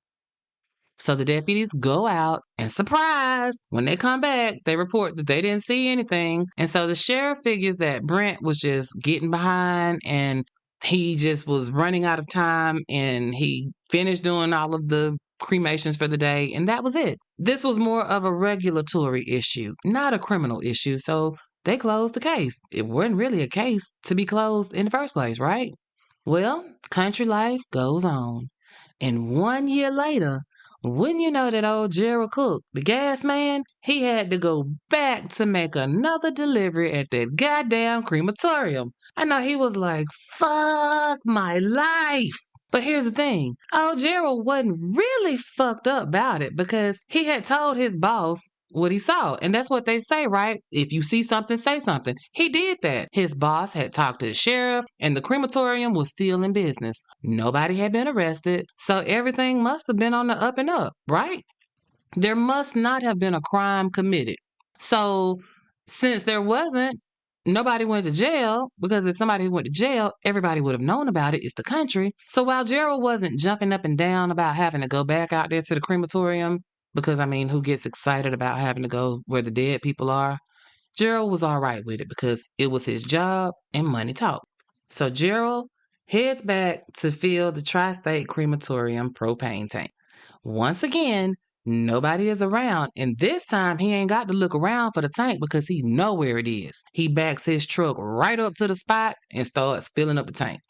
So the deputies go out and surprise, when they come back, they report that they didn't see anything. And so the sheriff figures that Brent was just getting behind and he just was running out of time and he finished doing all of the cremations for the day and that was it. This was more of a regulatory issue, not a criminal issue. So they closed the case. It wasn't really a case to be closed in the first place, right? Well, country life goes on. And 1 year later, wouldn't you know that old Gerald Cook, the gas man, he had to go back to make another delivery at that goddamn crematorium. I know he was like, fuck my life. But here's the thing. Old Gerald wasn't really fucked up about it because he had told his boss what he saw. And that's what they say, right? If you see something, say something. He did that. His boss had talked to the sheriff and the crematorium was still in business. Nobody had been arrested. So everything must have been on the up and up, right? There must not have been a crime committed. So since there wasn't, nobody went to jail because if somebody went to jail, everybody would have known about it. It's the country. So while Gerald wasn't jumping up and down about having to go back out there to the crematorium, because, I mean, who gets excited about having to go where the dead people are? Gerald was all right with it because it was his job and money talk. So Gerald heads back to fill the Tri-State Crematorium propane tank. Once again, nobody is around, and this time he ain't got to look around for the tank because he know where it is. He backs his truck right up to the spot and starts filling up the tank.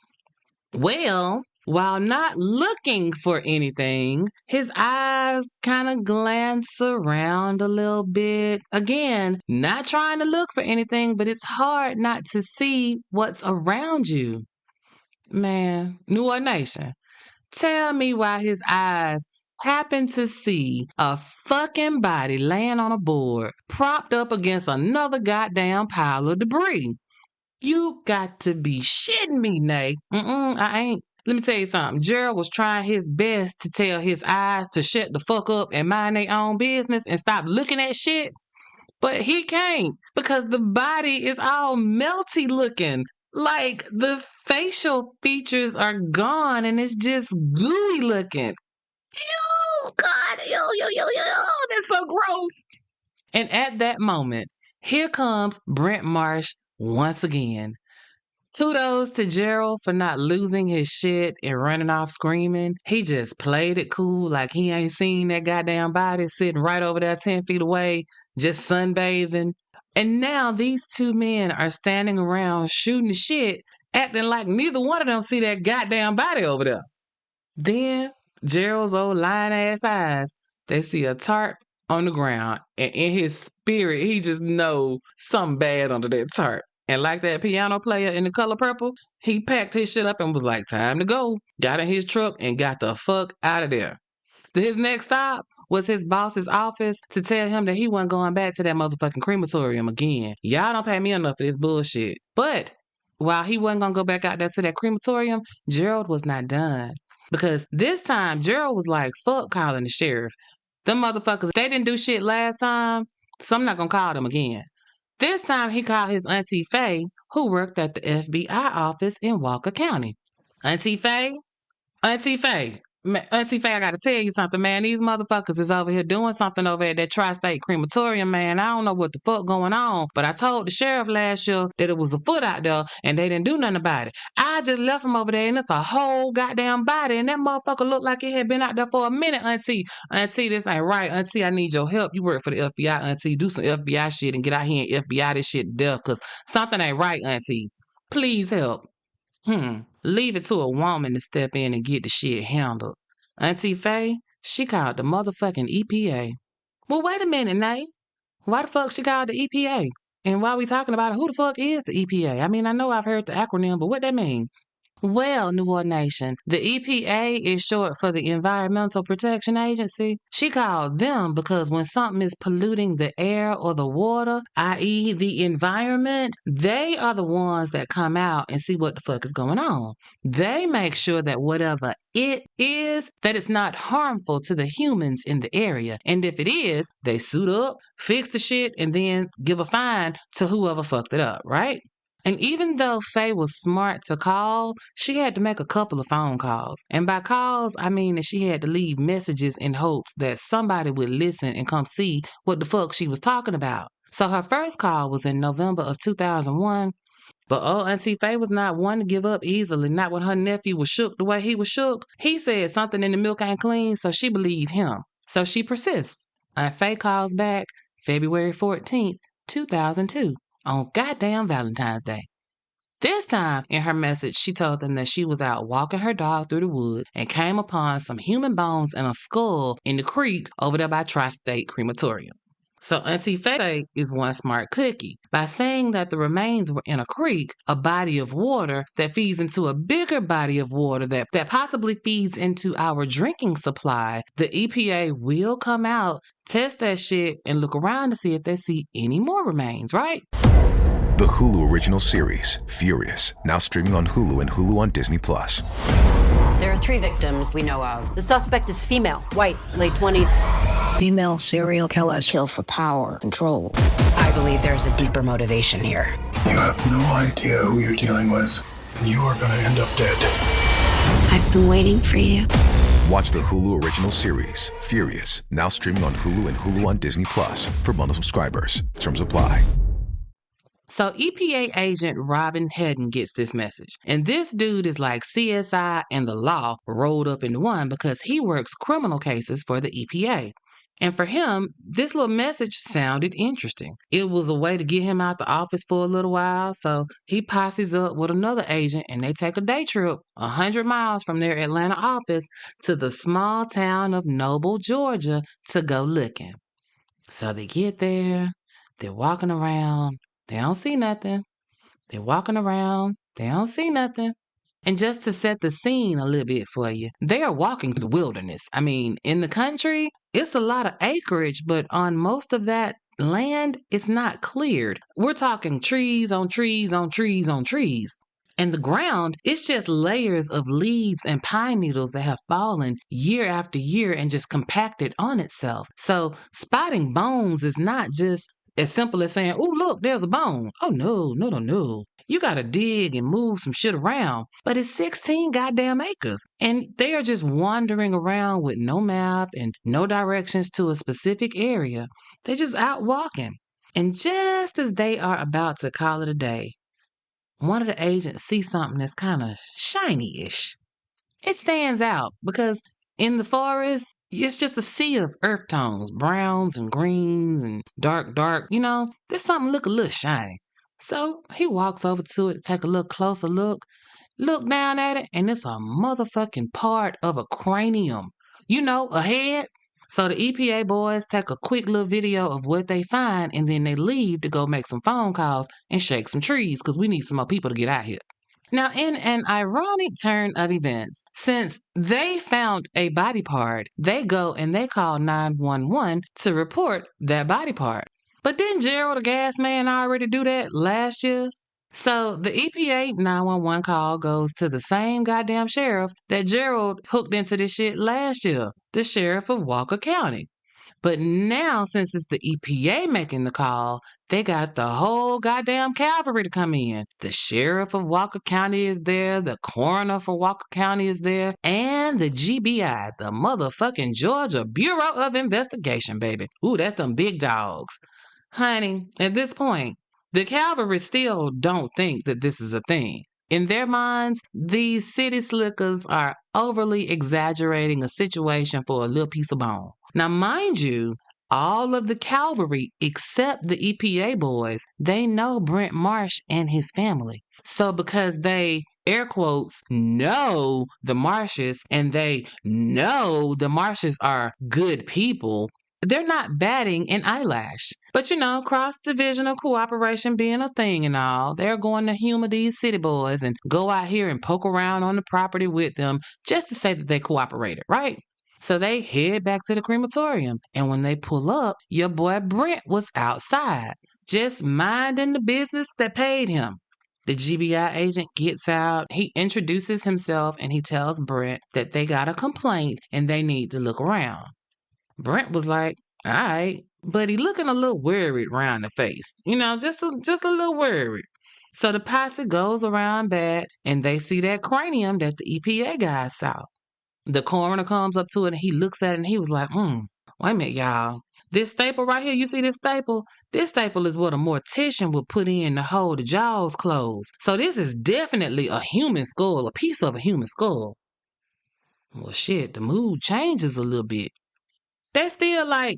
Well, while not looking for anything, his eyes kind of glance around a little bit. Again, not trying to look for anything, but it's hard not to see what's around you. Man, New Orleans Nation, tell me why his eyes happened to see a fucking body laying on a board, propped up against another goddamn pile of debris. You got to be shitting me, Nate. I ain't. Let me tell you something. Gerald was trying his best to tell his eyes to shut the fuck up and mind their own business and stop looking at shit. But he can't because the body is all melty looking. Like the facial features are gone and it's just gooey looking. Ew, God, ew, that's so gross. And at that moment, here comes Brent Marsh once again. Kudos to Gerald for not losing his shit and running off screaming. He just played it cool like he ain't seen that goddamn body sitting right over there 10 feet away, just sunbathing. And now these two men are standing around shooting the shit, acting like neither one of them see that goddamn body over there. Then Gerald's old lying-ass eyes, they see a tarp on the ground, and in his spirit, he just know something bad under that tarp. And like that piano player in The Color Purple, he packed his shit up and was like, time to go. Got in his truck and got the fuck out of there. His next stop was his boss's office to tell him that he wasn't going back to that motherfucking crematorium again. Y'all don't pay me enough for this bullshit. But while he wasn't going to go back out there to that crematorium, Gerald was not done. Because this time, Gerald was like, fuck calling the sheriff. Them motherfuckers, they didn't do shit last time, so I'm not going to call them again. This time, he called his Auntie Faye, who worked at the FBI office in Walker County. Auntie Faye, I gotta tell you something, man. These motherfuckers is over here doing something over at that Tri-State Crematorium, man. I don't know what the fuck going on, but I told the sheriff last year that it was a foot out there and they didn't do nothing about it. I just left him over there and it's a whole goddamn body and that motherfucker looked like it had been out there for a minute, Auntie. Auntie, this ain't right. Auntie, I need your help. You work for the FBI, Auntie. Do some FBI shit and get out here and FBI this shit to death because something ain't right, Auntie. Please help. Leave it to a woman to step in and get the shit handled. Auntie Faye, she called the motherfucking EPA. Well, wait a minute, Nate. Why the fuck she called the EPA? And while we talking about it, who the fuck is the EPA? I mean, I know I've heard the acronym, but what that mean? Well, New Orleans Nation, the EPA is short for the Environmental Protection Agency. She called them because when something is polluting the air or the water, i.e. the environment, they are the ones that come out and see what the fuck is going on. They make sure that whatever it is, that it's not harmful to the humans in the area. And if it is, they suit up, fix the shit, and then give a fine to whoever fucked it up, right? And even though Faye was smart to call, she had to make a couple of phone calls. And by calls, I mean that she had to leave messages in hopes that somebody would listen and come see what the fuck she was talking about. So her first call was in November of 2001. But old Auntie Faye was not one to give up easily, not when her nephew was shook the way he was shook. He said something in the milk ain't clean, so she believed him. So she persists. And Faye calls back February 14th, 2002. On goddamn Valentine's Day. This time in her message, she told them that she was out walking her dog through the woods and came upon some human bones and a skull in the creek over there by Tri-State Crematorium. So Auntie Faye is one smart cookie. By saying that the remains were in a creek, a body of water that feeds into a bigger body of water that possibly feeds into our drinking supply, the EPA will come out, test that shit, and look around to see if they see any more remains, right? The Hulu original series, Furious, now streaming on Hulu and Hulu on Disney Plus. There are 3 victims we know of. The suspect is female, white, late 20s. Female serial killers. Kill for power, control. I believe there's a deeper motivation here. You have no idea who you're dealing with, and you are going to end up dead. I've been waiting for you. Watch the Hulu original series, Furious, now streaming on Hulu and Hulu on Disney Plus for bundle subscribers. Terms apply. So EPA agent Robin Hedden gets this message. And this dude is like CSI and the law rolled up into one because he works criminal cases for the EPA. And for him, this little message sounded interesting. It was a way to get him out the office for a little while. So he posses up with another agent and they take a day trip 100 miles from their Atlanta office to the small town of Noble, Georgia to go looking. So they get there, they're walking around. They don't see nothing. They're walking around. They don't see nothing. And just to set the scene a little bit for you, they are walking through the wilderness. I mean, in the country, it's a lot of acreage, but on most of that land, it's not cleared. We're talking trees on trees on trees on trees. And the ground, it's just layers of leaves and pine needles that have fallen year after year and just compacted on itself. So spotting bones is not just as simple as saying, oh, look, there's a bone. Oh, no. You got to dig and move some shit around. But it's 16 goddamn acres. And they are just wandering around with no map and no directions to a specific area. They're just out walking. And just as they are about to call it a day, one of the agents sees something that's kind of shiny-ish. It stands out because in the forest, it's just a sea of earth tones, browns and greens and dark. There's something look a little shiny. So he walks over to it to take a little closer look down at it, and it's a motherfucking part of a cranium. A head. So the EPA boys take a quick little video of what they find, and then they leave to go make some phone calls and shake some trees because we need some more people to get out here. Now, in an ironic turn of events, since they found a body part, they go and they call 911 to report that body part. But didn't Gerald, the gas man, already do that last year? So the EPA 911 call goes to the same goddamn sheriff that Gerald hooked into this shit last year, the sheriff of Walker County. But now, since it's the EPA making the call, they got the whole goddamn cavalry to come in. The sheriff of Walker County is there, the coroner for Walker County is there, and the GBI, the motherfucking Georgia Bureau of Investigation, baby. Ooh, that's them big dogs. Honey, at this point, the cavalry still don't think that this is a thing. In their minds, these city slickers are overly exaggerating a situation for a little piece of bone. Now, mind you, all of the cavalry, except the EPA boys, they know Brent Marsh and his family. So because they, air quotes, know the Marshes, and they know the Marshes are good people, they're not batting an eyelash. But cross-divisional cooperation being a thing and all, they're going to humor these city boys and go out here and poke around on the property with them just to say that they cooperated, right? So they head back to the crematorium, and when they pull up, your boy Brent was outside, just minding the business that paid him. The GBI agent gets out, he introduces himself, and he tells Brent that they got a complaint and they need to look around. Brent was like, all right, but he looking a little worried around the face. Just a little worried. So the posse goes around back, and they see that cranium that the EPA guy saw. The coroner comes up to it, and he looks at it, and he was like, wait a minute, y'all. This staple right here, you see this staple? This staple is what a mortician would put in to hold the jaws closed. So this is definitely a human skull, a piece of a human skull. Well, shit, the mood changes a little bit. They're still like,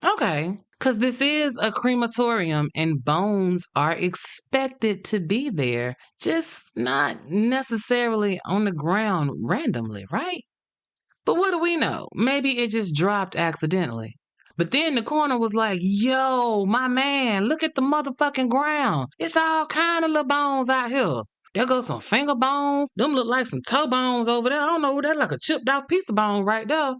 okay, because this is a crematorium and bones are expected to be there, just not necessarily on the ground randomly, right? But what do we know? Maybe it just dropped accidentally. But then the coroner was like, yo, my man, look at the motherfucking ground. It's all kind of little bones out here. There goes some finger bones. Them look like some toe bones over there. I don't know, that's like a chipped off piece of bone right there.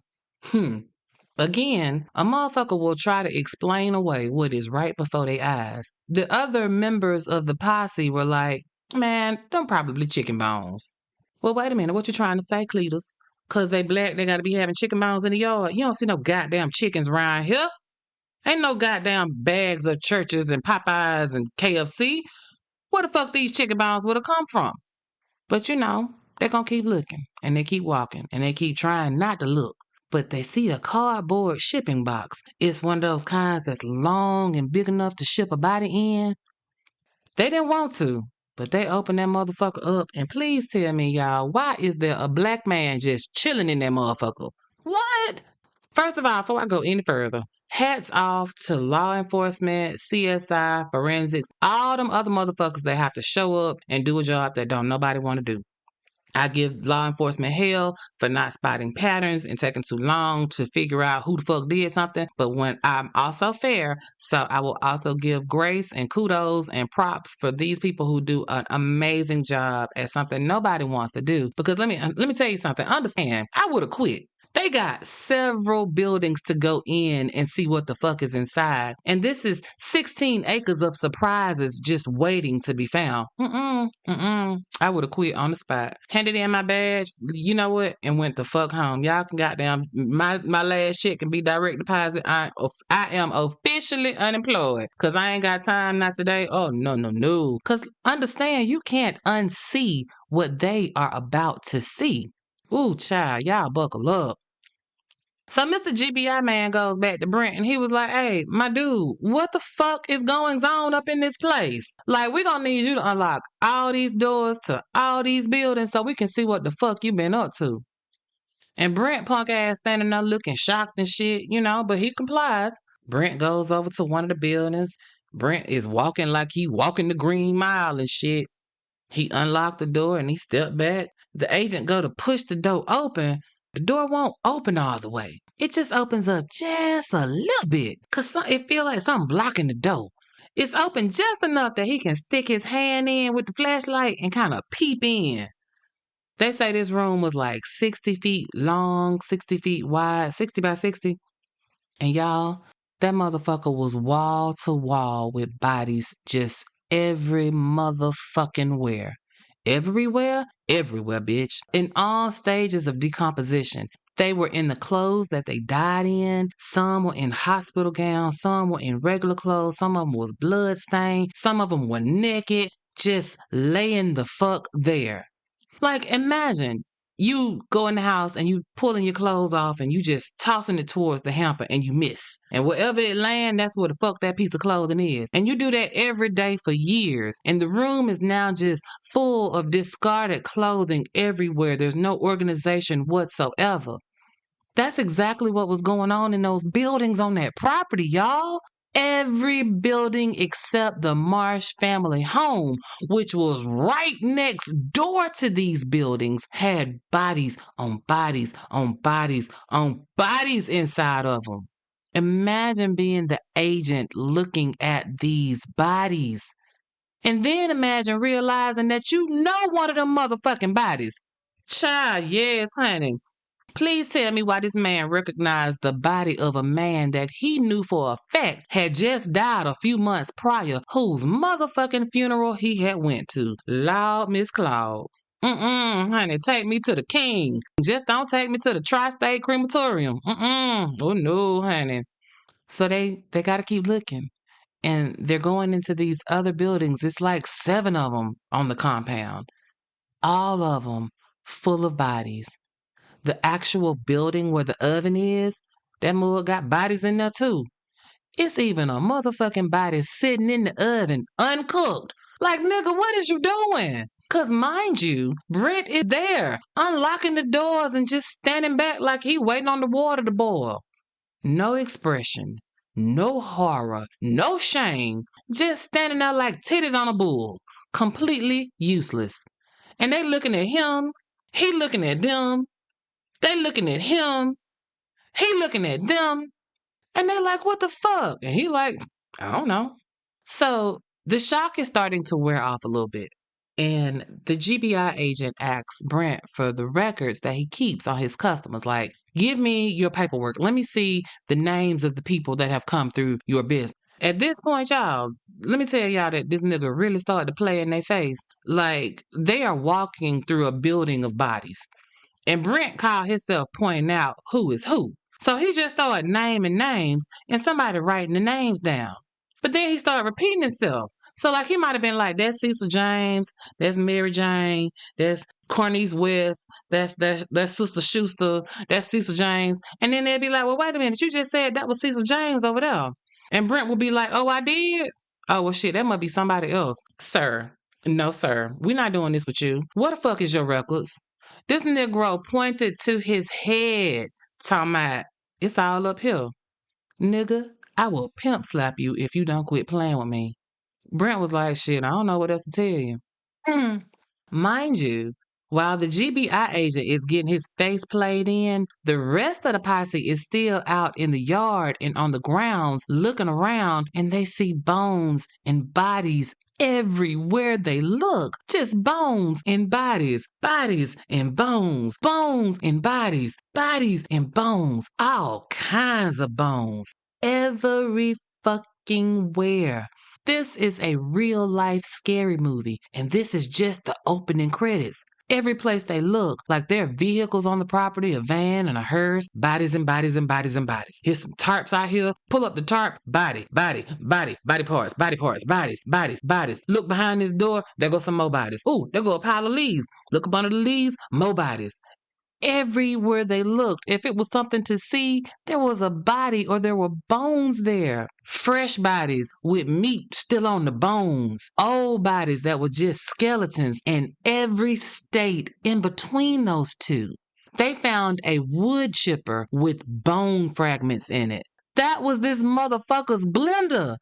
Again, a motherfucker will try to explain away what is right before their eyes. The other members of the posse were like, man, them probably chicken bones. Well, wait a minute, what you trying to say, Cletus? Because they black, they got to be having chicken bones in the yard. You don't see no goddamn chickens around here. Ain't no goddamn bags of Churches and Popeyes and KFC. Where the fuck these chicken bones would have come from? But they're going to keep looking, and they keep walking, and they keep trying not to look. But they see a cardboard shipping box. It's one of those kinds that's long and big enough to ship a body in. They didn't want to, but they opened that motherfucker up. And please tell me, y'all, why is there a black man just chilling in that motherfucker? What? First of all, before I go any further, hats off to law enforcement, CSI, forensics, all them other motherfuckers that have to show up and do a job that don't nobody want to do. I give law enforcement hell for not spotting patterns and taking too long to figure out who the fuck did something. But when I'm also fair, so I will also give grace and kudos and props for these people who do an amazing job at something nobody wants to do. Because let me tell you something. Understand, I would have quit. They got several buildings to go in and see what the fuck is inside. And this is 16 acres of surprises just waiting to be found. I would have quit on the spot. Handed in my badge, you know what, and went the fuck home. Y'all can goddamn, my last check can be direct deposit. I am officially unemployed because I ain't got time, not today. Oh, no. Because understand, you can't unsee what they are about to see. Ooh, child, y'all buckle up. So Mr. GBI man goes back to Brent and he was like, hey, my dude, what the fuck is going on up in this place? Like, we're going to need you to unlock all these doors to all these buildings so we can see what the fuck you been up to. And Brent punk ass standing there looking shocked and shit, but he complies. Brent goes over to one of the buildings. Brent is walking like he walking the Green Mile and shit. He unlocked the door and he stepped back. The agent go to push the door open. The door won't open all the way. It just opens up just a little bit because it feels like something blocking the door. It's open just enough that he can stick his hand in with the flashlight and kind of peep in. They say this room was like 60 feet long, 60 feet wide, 60 by 60. And y'all, that motherfucker was wall to wall with bodies just every motherfucking where. Everywhere, bitch. In all stages of decomposition. They were in the clothes that they died in. Some were in hospital gowns. Some were in regular clothes. Some of them was bloodstained. Some of them were naked, just laying the fuck there. Like, imagine you go in the house and you pulling your clothes off and you just tossing it towards the hamper and you miss. And wherever it land, that's where the fuck that piece of clothing is. And you do that every day for years. And the room is now just full of discarded clothing everywhere. There's no organization whatsoever. That's exactly what was going on in those buildings on that property, y'all. Every building except the Marsh family home, which was right next door to these buildings, had bodies on bodies on bodies on bodies inside of them. Imagine being the agent looking at these bodies. And then imagine realizing that you know one of them motherfucking bodies. Child, yes, honey. Please tell me why this man recognized the body of a man that he knew for a fact had just died a few months prior, whose motherfucking funeral he had went to. Lord, Miss Claude. Honey, take me to the king. Just don't take me to the Tri-State Crematorium. Oh, no, honey. So they got to keep looking. And they're going into these other buildings. It's like 7 of them on the compound. All of them full of bodies. The actual building where the oven is, that mug got bodies in there too. It's even a motherfucking body sitting in the oven, uncooked. Like, nigga, what is you doing? Cause mind you, Brent is there, unlocking the doors and just standing back like he waiting on the water to boil. No expression, no horror, no shame, just standing there like titties on a bull, completely useless. And they looking at him, he looking at them, they looking at him, he looking at them, and they like, what the fuck? And he like, I don't know. So the shock is starting to wear off a little bit. And the GBI agent asks Brent for the records that he keeps on his customers. Like, give me your paperwork. Let me see the names of the people that have come through your business. At this point, y'all, let me tell y'all that this nigga really started to play in their face. Like, they are walking through a building of bodies. And Brent called himself pointing out who is who. So he just started naming names and somebody writing the names down. But then he started repeating himself. So like he might have been like, that's Cecil James, that's Mary Jane, that's Cornice West, that's Sister Schuster, that's Cecil James. And then they'd be like, well, wait a minute, you just said that was Cecil James over there. And Brent would be like, oh, I did? Oh, well, shit, that must be somebody else. Sir, no, sir, we're not doing this with you. What the fuck is your records? This Negro pointed to his head, talking about, it's all up here. Nigga, I will pimp slap you if you don't quit playing with me. Brent was like, shit, I don't know what else to tell you. Mind you, while the GBI agent is getting his face played in, the rest of the posse is still out in the yard and on the grounds looking around, and they see bones and bodies everywhere they look. Just bones and bodies, bodies and bones, bones and bodies, bodies and bones, all kinds of bones, every fucking where. This is a real life scary movie, and this is just the opening credits. Every place they look, like there are vehicles on the property, a van and a hearse, bodies and bodies and bodies and bodies. Here's some tarps out here. Pull up the tarp, body, body, body, body parts, bodies, bodies, bodies. Look behind this door, there go some more bodies. Ooh, there go a pile of leaves. Look up under the leaves, more bodies. Everywhere they looked, if it was something to see, there was a body or there were bones there. Fresh bodies with meat still on the bones. Old bodies that were just skeletons, and every state in between those two. They found a wood chipper with bone fragments in it. That was this motherfucker's blender.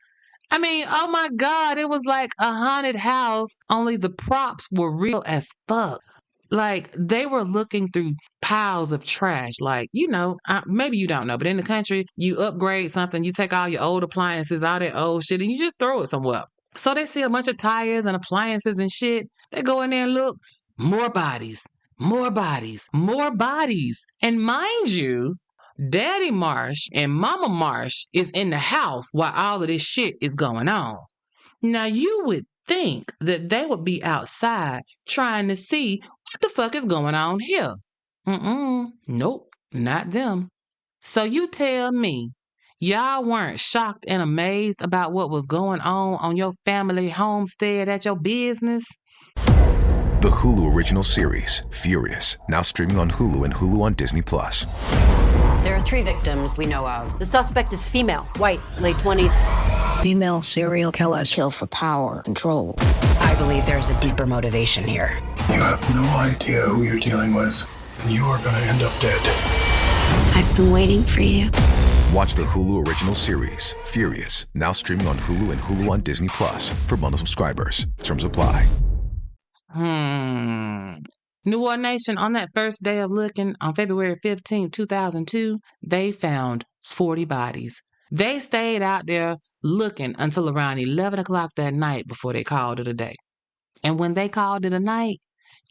I mean, oh my God, it was like a haunted house, only the props were real as fuck. Like, they were looking through piles of trash. Like, you know, maybe you don't know, but in the country, you upgrade something, you take all your old appliances, all that old shit, and you just throw it somewhere. So they see a bunch of tires and appliances and shit. They go in there and look, more bodies, more bodies, more bodies. And mind you, Daddy Marsh and Mama Marsh is in the house while all of this shit is going on. Now, you would think that they would be outside trying to see what the fuck is going on here. Nope, not them. So you tell me, y'all weren't shocked and amazed about what was going on your family homestead at your business? The Hulu original series, Furious, now streaming on Hulu and Hulu on Disney Plus. There are 3 victims we know of. The suspect is female, white, late 20s. Female serial killers. Kill for power, control. I believe there's a deeper motivation here. You have no idea who you're dealing with, and you are going to end up dead. I've been waiting for you. Watch the Hulu original series, Furious, now streaming on Hulu and Hulu on Disney Plus for bundle subscribers. Terms apply. New World Nation, on that first day of looking, on February 15, 2002, they found 40 bodies. They stayed out there looking until around 11 o'clock that night before they called it a day. And when they called it a night,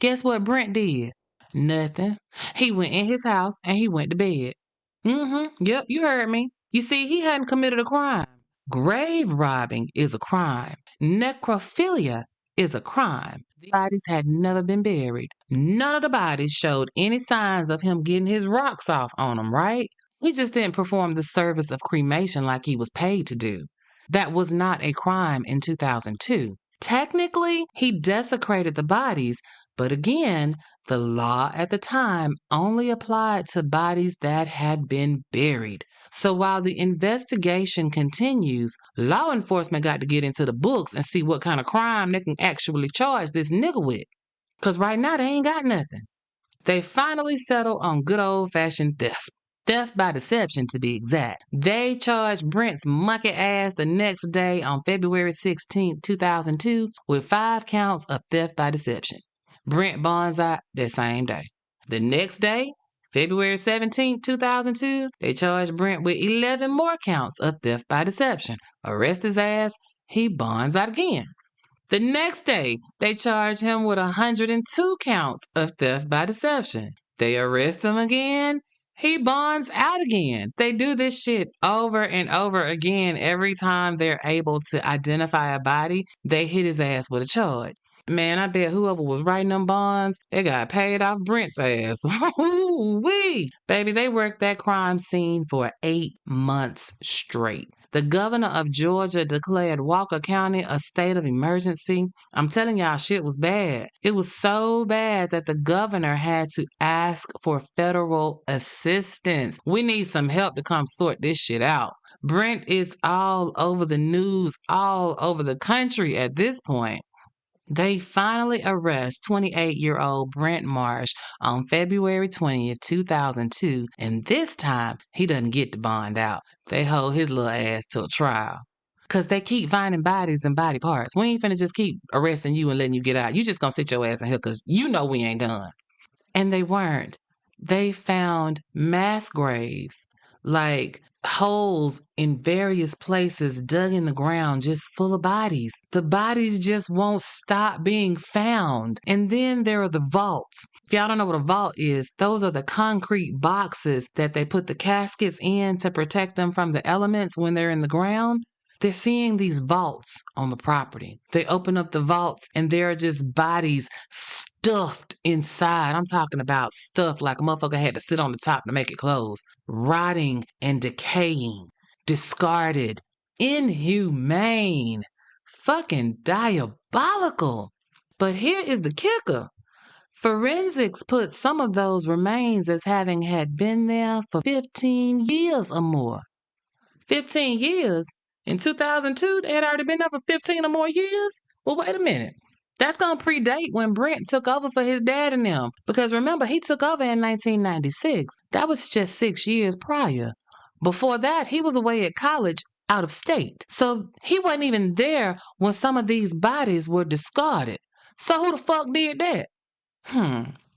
guess what Brent did? Nothing. He went in his house and he went to bed. Yep, you heard me. You see, he hadn't committed a crime. Grave robbing is a crime. Necrophilia is a crime. The bodies had never been buried. None of the bodies showed any signs of him getting his rocks off on them, right? He just didn't perform the service of cremation like he was paid to do. That was not a crime in 2002. Technically, he desecrated the bodies, but again, the law at the time only applied to bodies that had been buried. So while the investigation continues, law enforcement got to get into the books and see what kind of crime they can actually charge this nigga with. Because right now, they ain't got nothing. They finally settled on good old-fashioned theft. Theft by deception, to be exact. They charged Brent's monkey ass the next day on February 16, 2002, with 5 counts of theft by deception. Brent bonds out that same day. The next day, February 17, 2002, they charged Brent with 11 more counts of theft by deception. Arrest his ass, he bonds out again. The next day, they charge him with 102 counts of theft by deception. They arrest him again. He bonds out again. They do this shit over and over again. Every time they're able to identify a body, they hit his ass with a charge. Man, I bet whoever was writing them bonds, they got paid off Brent's ass. Woo-wee! Baby, they worked that crime scene for 8 months straight. The governor of Georgia declared Walker County a state of emergency. I'm telling y'all, shit was bad. It was so bad that the governor had to ask for federal assistance. We need some help to come sort this shit out. Brent is all over the news, all over the country at this point. They finally arrest 28-year-old Brent Marsh on February 20th, 2002, and this time he doesn't get to bond out. They hold his little ass to a trial. Because they keep finding bodies and body parts. We ain't finna just keep arresting you and letting you get out. You just gonna sit your ass in here because you know we ain't done. And they weren't. They found mass graves, like holes in various places dug in the ground just full of bodies. The bodies just won't stop being found. And then there are the vaults. If y'all don't know what a vault is, those are the concrete boxes that they put the caskets in to protect them from the elements when they're in the ground. They're seeing these vaults on the property. They open up the vaults and there are just bodies stuffed inside. I'm talking about stuffed like a motherfucker had to sit on the top to make it close. Rotting and decaying. Discarded. Inhumane. Fucking diabolical. But here is the kicker. Forensics put some of those remains as having had been there for 15 years or more. 15 years? In 2002, they had already been there for 15 or more years? Well, wait a minute. That's going to predate when Brent took over for his dad and them. Because remember, he took over in 1996. That was just 6 years prior. Before that, he was away at college out of state. So he wasn't even there when some of these bodies were discarded. So who the fuck did that?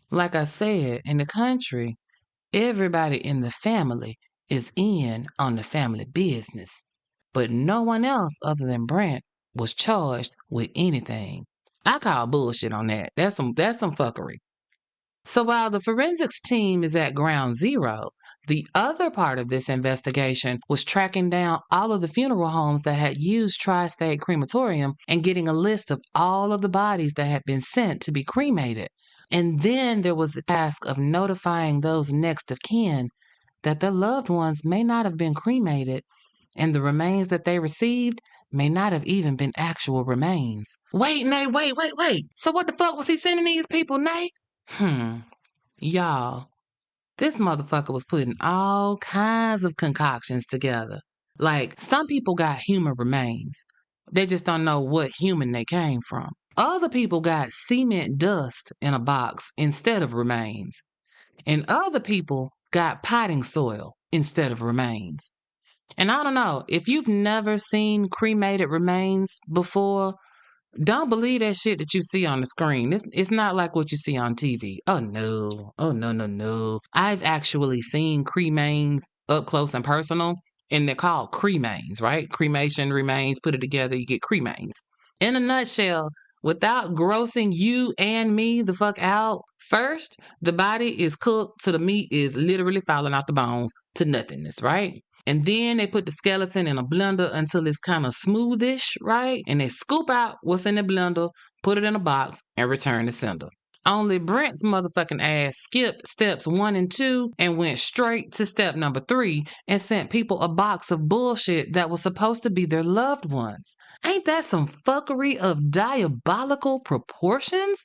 Like I said, in the country, everybody in the family is in on the family business. But no one else other than Brent was charged with anything. I call bullshit on that. That's some fuckery. So while the forensics team is at ground zero, the other part of this investigation was tracking down all of the funeral homes that had used Tri-State Crematorium and getting a list of all of the bodies that had been sent to be cremated. And then there was the task of notifying those next of kin that their loved ones may not have been cremated and the remains that they received may not have even been actual remains. Wait, Nate, wait. So what the fuck was he sending these people, Nate? Y'all, this motherfucker was putting all kinds of concoctions together. Like, some people got human remains. They just don't know what human they came from. Other people got cement dust in a box instead of remains. And other people got potting soil instead of remains. And I don't know, if you've never seen cremated remains before, Don't believe that shit that you see on the screen. It's not like what you see on TV. Oh no. Oh no, no, no. I've actually seen cremains up close and personal, and they're called cremains, right? Cremation remains, put it together, you get cremains. In a nutshell, without grossing you and me the fuck out, first, the body is cooked so the meat is literally falling out the bones to nothingness, right? And then they put the skeleton in a blender until it's kind of smoothish, right? And they scoop out what's in the blender, put it in a box, and return the sender. Only Brent's motherfucking ass skipped steps 1 and 2 and went straight to step number 3 and sent people a box of bullshit that was supposed to be their loved ones. Ain't that some fuckery of diabolical proportions?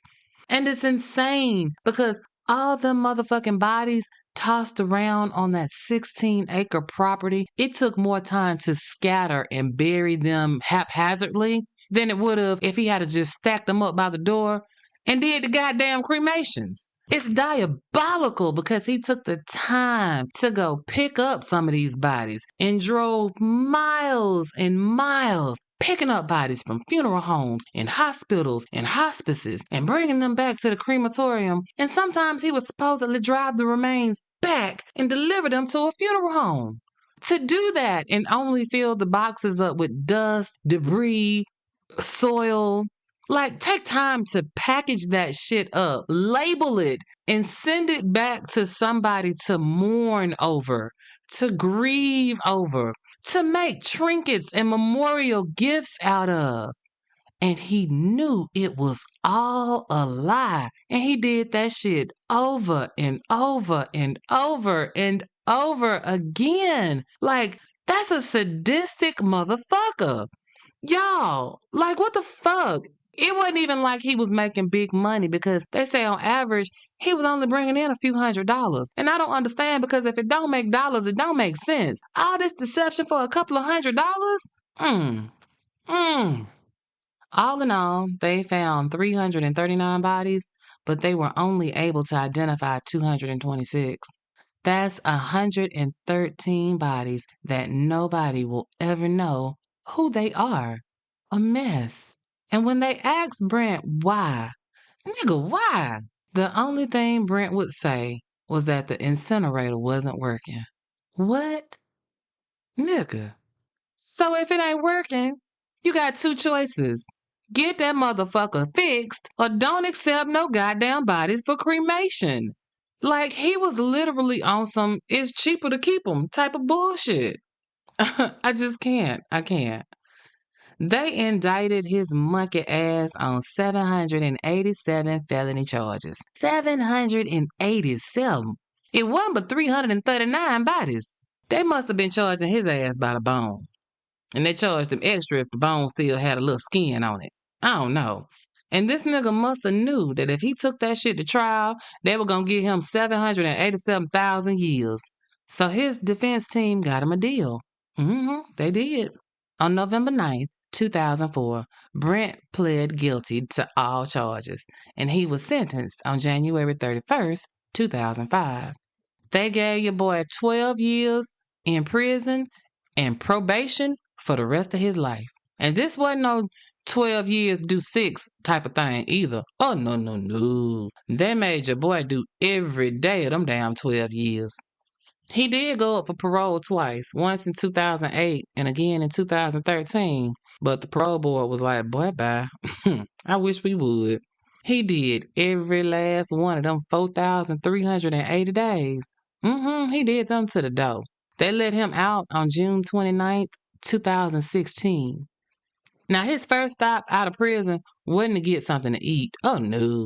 And it's insane because all them motherfucking bodies tossed around on that 16-acre property, it took more time to scatter and bury them haphazardly than it would have if he had to just stacked them up by the door and did the goddamn cremations. It's diabolical because he took the time to go pick up some of these bodies and drove miles and miles picking up bodies from funeral homes and hospitals and hospices and bringing them back to the crematorium. And sometimes he would supposedly drive the remains back and deliver them to a funeral home. To do that and only fill the boxes up with dust, debris, soil. Like, take time to package that shit up, label it, and send it back to somebody to mourn over, to grieve over, to make trinkets and memorial gifts out of. And he knew it was all a lie. And he did that shit over and over and over and over again. Like, that's a sadistic motherfucker. Y'all, like, what the fuck? It wasn't even like he was making big money because they say on average, he was only bringing in a few $100s. And I don't understand because if it don't make dollars, it don't make sense. All this deception for a couple of $100s? All in all, they found 339 bodies, but they were only able to identify 226. That's 113 bodies that nobody will ever know who they are. A mess. And when they asked Brent why, nigga, why? The only thing Brent would say was that the incinerator wasn't working. What? Nigga. So if it ain't working, you got 2 choices. Get that motherfucker fixed or don't accept no goddamn bodies for cremation. Like, he was literally on some it's cheaper to keep them type of bullshit. I just can't. I can't. They indicted his monkey ass on 787 felony charges. 787. It wasn't but 339 bodies. They must have been charging his ass by the bone. And they charged him extra if the bone still had a little skin on it. I don't know. And this nigga must have knew that if he took that shit to trial, they were going to give him 787,000 years. So his defense team got him a deal. They did. On November 9th, 2004, Brent pled guilty to all charges, and he was sentenced on January 31st, 2005. They gave your boy 12 years in prison and probation for the rest of his life. And this wasn't no 12 years do 6 type of thing either. Oh, no, no, no. They made your boy do every day of them damn 12 years. He did go up for parole twice, once in 2008 and again in 2013. But the parole board was like, boy, bye. I wish we would. He did every last one of them 4,380 days. He did them to the door. They let him out on June 29th, 2016. Now, his first stop out of prison wasn't to get something to eat. Oh, no.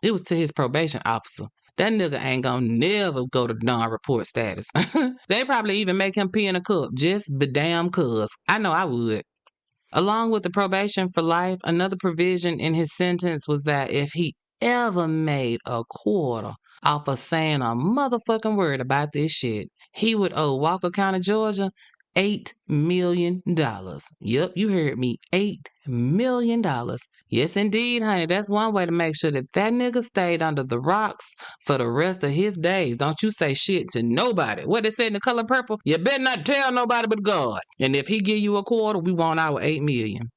It was to his probation officer. That nigga ain't gonna never go to non-report status. They probably even make him pee in a cup, just be damn cuz. I know I would. Along with the probation for life, another provision in his sentence was that if he ever made a quarter off of saying a motherfucking word about this shit, he would owe Walker County, Georgia, $8 million. Yep, you heard me. $8 million. Yes, indeed, honey. That's one way to make sure that nigga stayed under the rocks for the rest of his days. Don't you say shit to nobody. What they said in The Color Purple? You better not tell nobody but God. And if he give you a quarter, we want our $8 million.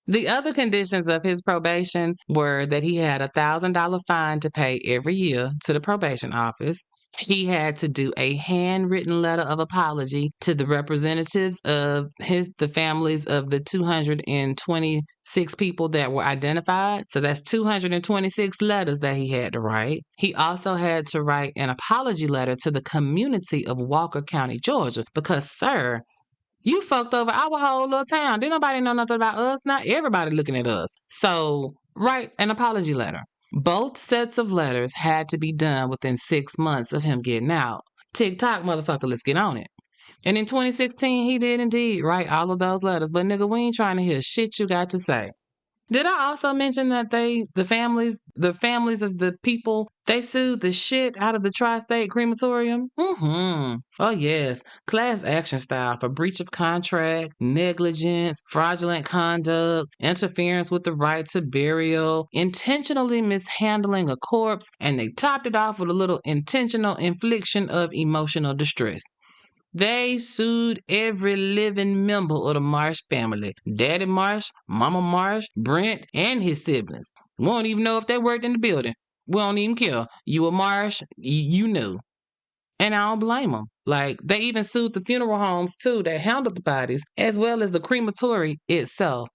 The other conditions of his probation were that he had a $1,000 fine to pay every year to the probation office. He had to do a handwritten letter of apology to the representatives of the families of the 226 people that were identified. So that's 226 letters that he had to write. He also had to write an apology letter to the community of Walker County, Georgia, because, sir, you fucked over our whole little town. Didn't nobody know nothing about us. Not everybody looking at us. So write an apology letter. Both sets of letters had to be done within 6 months of him getting out. TikTok, motherfucker, let's get on it. And in 2016, he did indeed write all of those letters. But nigga, we ain't trying to hear shit you got to say. Did I also mention that the families of the people, they sued the shit out of the Tri-State Crematorium? Oh, yes. Class action style for breach of contract, negligence, fraudulent conduct, interference with the right to burial, intentionally mishandling a corpse, and they topped it off with a little intentional infliction of emotional distress. They sued every living member of the Marsh family. Daddy Marsh, Mama Marsh, Brent, and his siblings. We don't even know if they worked in the building. We don't even care. You a Marsh, you knew. And I don't blame them. Like, they even sued the funeral homes, too, that handled the bodies, as well as the crematory itself.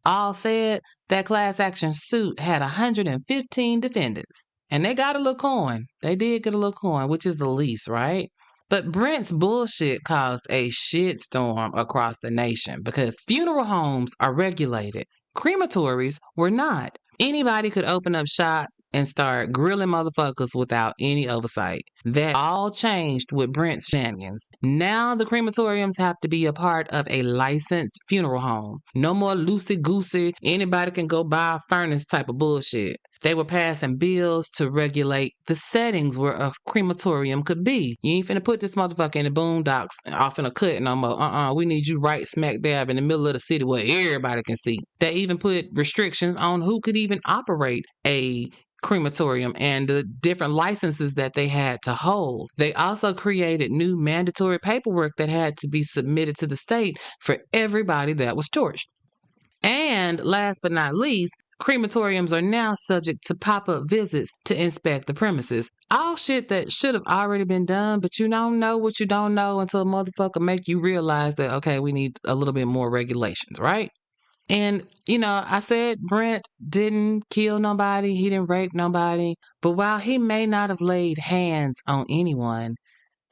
All said, that class action suit had 115 defendants. And they got a little coin. They did get a little coin, which is the least, right? But Brent's bullshit caused a shitstorm across the nation because funeral homes are regulated. Crematories were not. Anybody could open up shop and start grilling motherfuckers without any oversight. That all changed with Brent's shenanigans. Now the crematoriums have to be a part of a licensed funeral home. No more loosey-goosey, anybody can go buy a furnace type of bullshit. They were passing bills to regulate the settings where a crematorium could be. You ain't finna put this motherfucker in the boondocks off in a cut no more. We need you right smack dab in the middle of the city where everybody can see. They even put restrictions on who could even operate a crematorium and the different licenses that they had to hold. They also created new mandatory paperwork that had to be submitted to the state for everybody that was torched. And last but not least, crematoriums are now subject to pop-up visits to inspect the premises. All shit that should have already been done, but you don't know what you don't know until a motherfucker make you realize that, okay, we need a little bit more regulations, right? And, I said Brent didn't kill nobody. He didn't rape nobody. But while he may not have laid hands on anyone,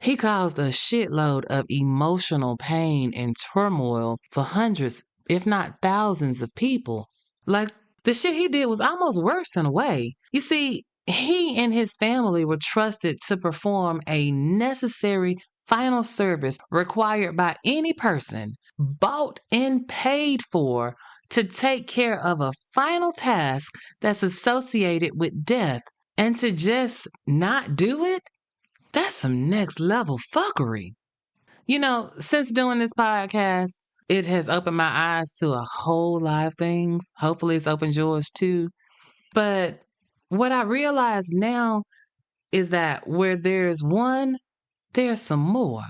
he caused a shitload of emotional pain and turmoil for hundreds, if not thousands of people. Like, the shit he did was almost worse in a way. You see, he and his family were trusted to perform a necessary final service required by any person, bought and paid for, to take care of a final task that's associated with death, and to just not do it? That's some next level fuckery. Since doing this podcast, it has opened my eyes to a whole lot of things. Hopefully it's opened yours too. But what I realize now is that where there's one, there's some more.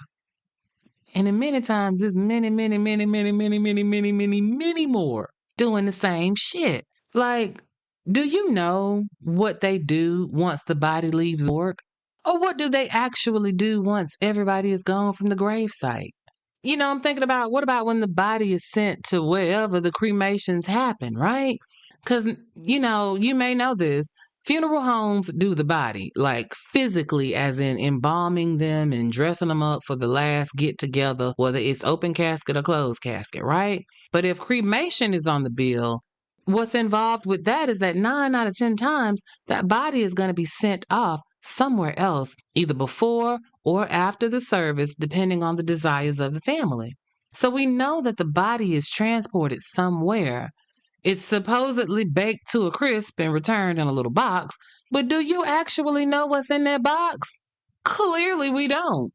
And in many times, there's many, many, many, many, many, many, many, many, many more doing the same shit. Like, do you know what they do once the body leaves the morgue? Or what do they actually do once everybody is gone from the gravesite? I'm thinking about, what about when the body is sent to wherever the cremations happen, right? Because, you may know this. Funeral homes do the body, like physically, as in embalming them and dressing them up for the last get together, whether it's open casket or closed casket, right? But if cremation is on the bill, what's involved with that is that 9 out of 10 times, that body is going to be sent off somewhere else, either before or after the service, depending on the desires of the family. So we know that the body is transported somewhere. It's supposedly baked to a crisp and returned in a little box, but do you actually know what's in that box? Clearly we don't.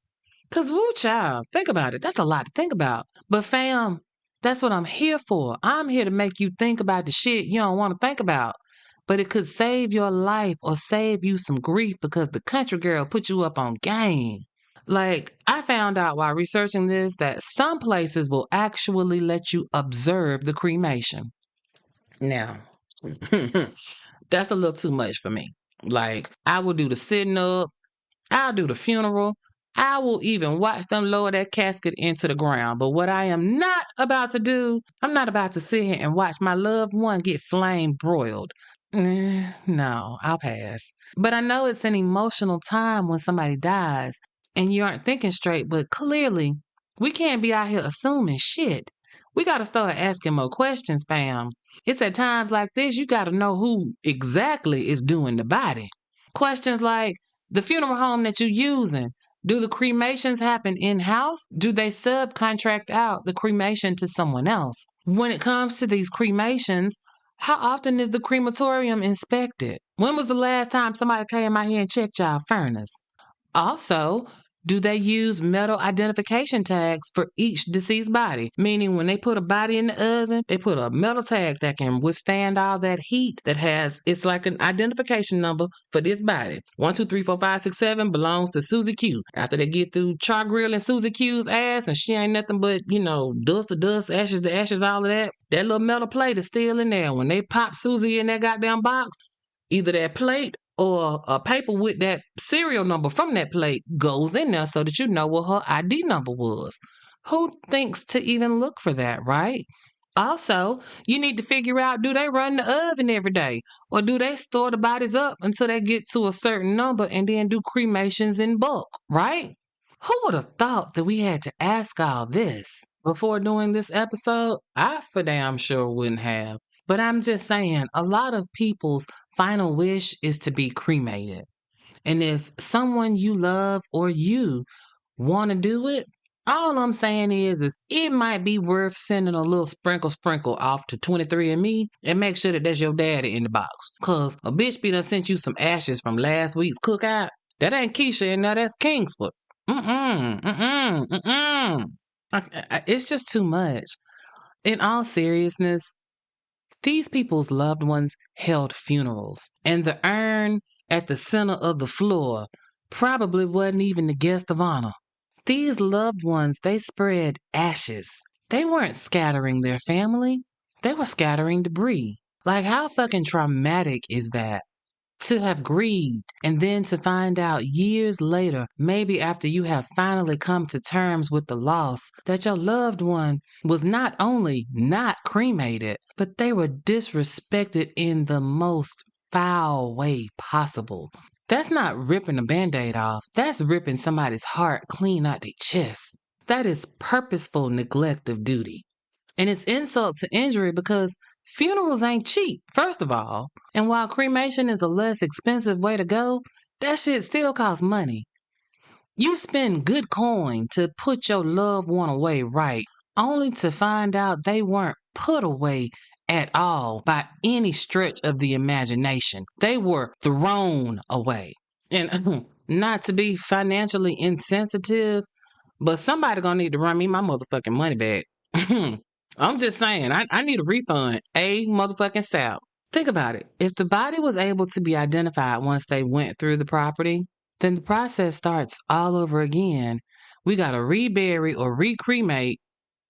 Because, woo, child, think about it. That's a lot to think about. But fam, that's what I'm here for. I'm here to make you think about the shit you don't want to think about. But it could save your life or save you some grief because the country girl put you up on game. Like, I found out while researching this that some places will actually let you observe the cremation. Now, that's a little too much for me. Like, I will do the sitting up, I'll do the funeral, I will even watch them lower that casket into the ground. But what I am not about to do, I'm not about to sit here and watch my loved one get flame broiled. No, I'll pass. But I know it's an emotional time when somebody dies and you aren't thinking straight, but clearly we can't be out here assuming shit. We got to start asking more questions, fam. It's at times like this you got to know who exactly is doing the body. Questions like, the funeral home that you're using, do the cremations happen in-house? Do they subcontract out the cremation to someone else? When it comes to these cremations, how often is the crematorium inspected? When was the last time somebody came out here and checked y'all furnace? Also, do they use metal identification tags for each deceased body? Meaning when they put a body in the oven, they put a metal tag that can withstand all that heat that has, it's like an identification number for this body. 1, 2, 3, 4, 5, 6, 7 belongs to Susie Q. After they get through char grilling Susie Q's ass and she ain't nothing but, dust to dust, ashes to ashes, all of that, that little metal plate is still in there. When they pop Susie in that goddamn box, either that plate or a paper with that serial number from that plate goes in there so that you know what her ID number was. Who thinks to even look for that, right? Also, you need to figure out, do they run the oven every day? Or do they store the bodies up until they get to a certain number and then do cremations in bulk, right? Who would have thought that we had to ask all this before doing this episode? I for damn sure wouldn't have. But I'm just saying, a lot of people's final wish is to be cremated. And if someone you love or you want to do it, all I'm saying is it might be worth sending a little sprinkle off to 23andMe and make sure that that's your daddy in the box. Because a bitch be done sent you some ashes from last week's cookout. That ain't Keisha and now that's Kingsford. It's just too much. In all seriousness, these people's loved ones held funerals, and the urn at the center of the floor probably wasn't even the guest of honor. These loved ones, they spread ashes. They weren't scattering their family, they were scattering debris. Like, how fucking traumatic is that? To have grieved and then to find out years later, maybe after you have finally come to terms with the loss, that your loved one was not only not cremated, but they were disrespected in the most foul way possible. That's not ripping a band-aid off. That's ripping somebody's heart clean out their chest. That is purposeful neglect of duty. And it's insult to injury because funerals ain't cheap, first of all. And while cremation is a less expensive way to go, that shit still costs money. You spend good coin to put your loved one away right, only to find out they weren't put away at all by any stretch of the imagination. They were thrown away. And not to be financially insensitive, but somebody gonna need to run me my motherfucking money back. I'm just saying, I need a refund. Motherfucking Sal. Think about it. If the body was able to be identified once they went through the property, then the process starts all over again. We gotta rebury or recremate.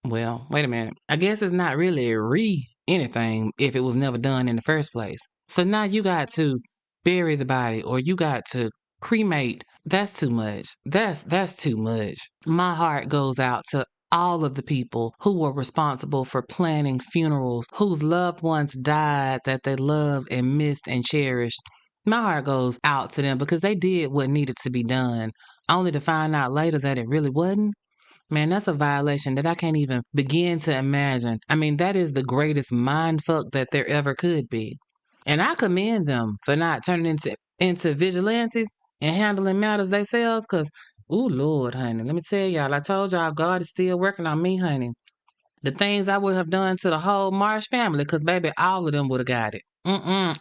Well, wait a minute. I guess it's not really anything if it was never done in the first place. So now you got to bury the body or you got to cremate. That's too much. That's too much. My heart goes out to all of the people who were responsible for planning funerals, whose loved ones died that they loved and missed and cherished. My heart goes out to them because they did what needed to be done, only to find out later that it really wasn't. Man, that's a violation that I can't even begin to imagine. I mean, that is the greatest mindfuck that there ever could be. And I commend them for not turning into vigilantes and handling matters themselves, because, ooh, Lord, honey, let me tell y'all, I told y'all God is still working on me, honey. The things I would have done to the whole Marsh family, because, baby, all of them would have got it.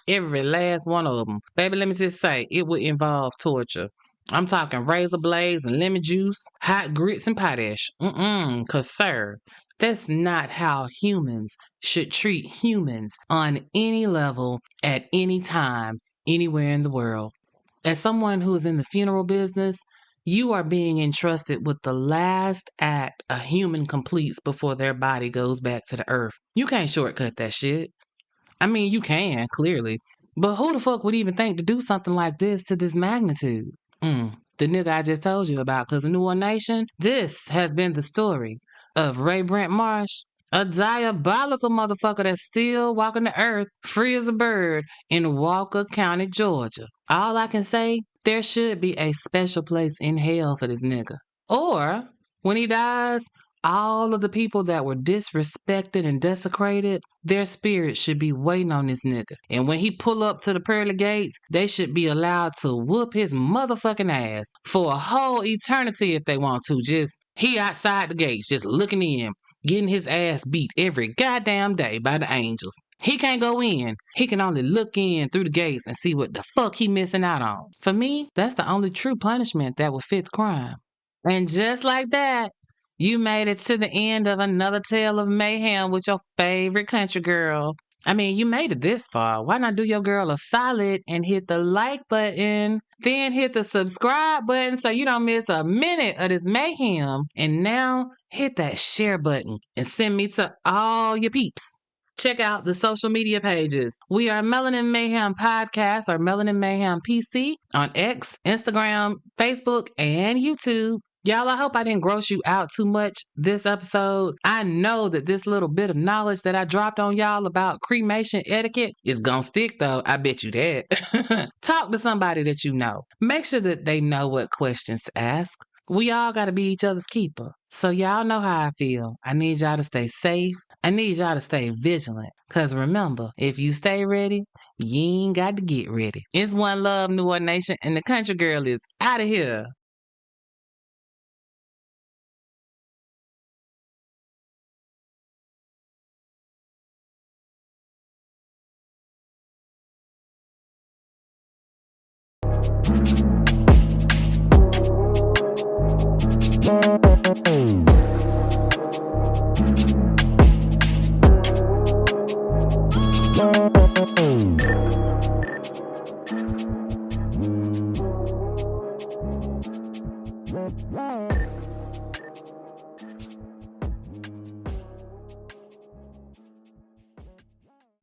Every last one of them. Baby, let me just say, it would involve torture. I'm talking razor blades and lemon juice, hot grits and potash. Because, sir, that's not how humans should treat humans on any level, at any time, anywhere in the world. As someone who is in the funeral business, you are being entrusted with the last act a human completes before their body goes back to the earth. You can't shortcut that shit. I mean, you can, clearly. But who the fuck would even think to do something like this to this magnitude? The nigga I just told you about, Cousin New One Nation. This has been the story of Brent Marsh, a diabolical motherfucker that's still walking the earth free as a bird in Walker County, Georgia. All I can say, there should be a special place in hell for this nigga. Or, when he dies, all of the people that were disrespected and desecrated, their spirits should be waiting on this nigga. And when he pull up to the pearly gates, they should be allowed to whoop his motherfucking ass for a whole eternity if they want to. Just, he outside the gates, just looking in, getting his ass beat every goddamn day by the angels. He can't go in. He can only look in through the gates and see what the fuck he missing out on. For me, that's the only true punishment that would fit the crime. And just like that, you made it to the end of another tale of mayhem with your favorite country girl. I mean, you made it this far. Why not do your girl a solid and hit the like button, then hit the subscribe button so you don't miss a minute of this mayhem. And now hit that share button and send me to all your peeps. Check out the social media pages. We are Melanin Mayhem Podcast or Melanin Mayhem PC on X, Instagram, Facebook, and YouTube. Y'all, I hope I didn't gross you out too much this episode. I know that this little bit of knowledge that I dropped on y'all about cremation etiquette is gonna stick, though. I bet you that. Talk to somebody that you know. Make sure that they know what questions to ask. We all gotta be each other's keeper. So y'all know how I feel. I need y'all to stay safe. I need y'all to stay vigilant. Because remember, if you stay ready, you ain't got to get ready. It's one love, New One Nation, and the country girl is out of here.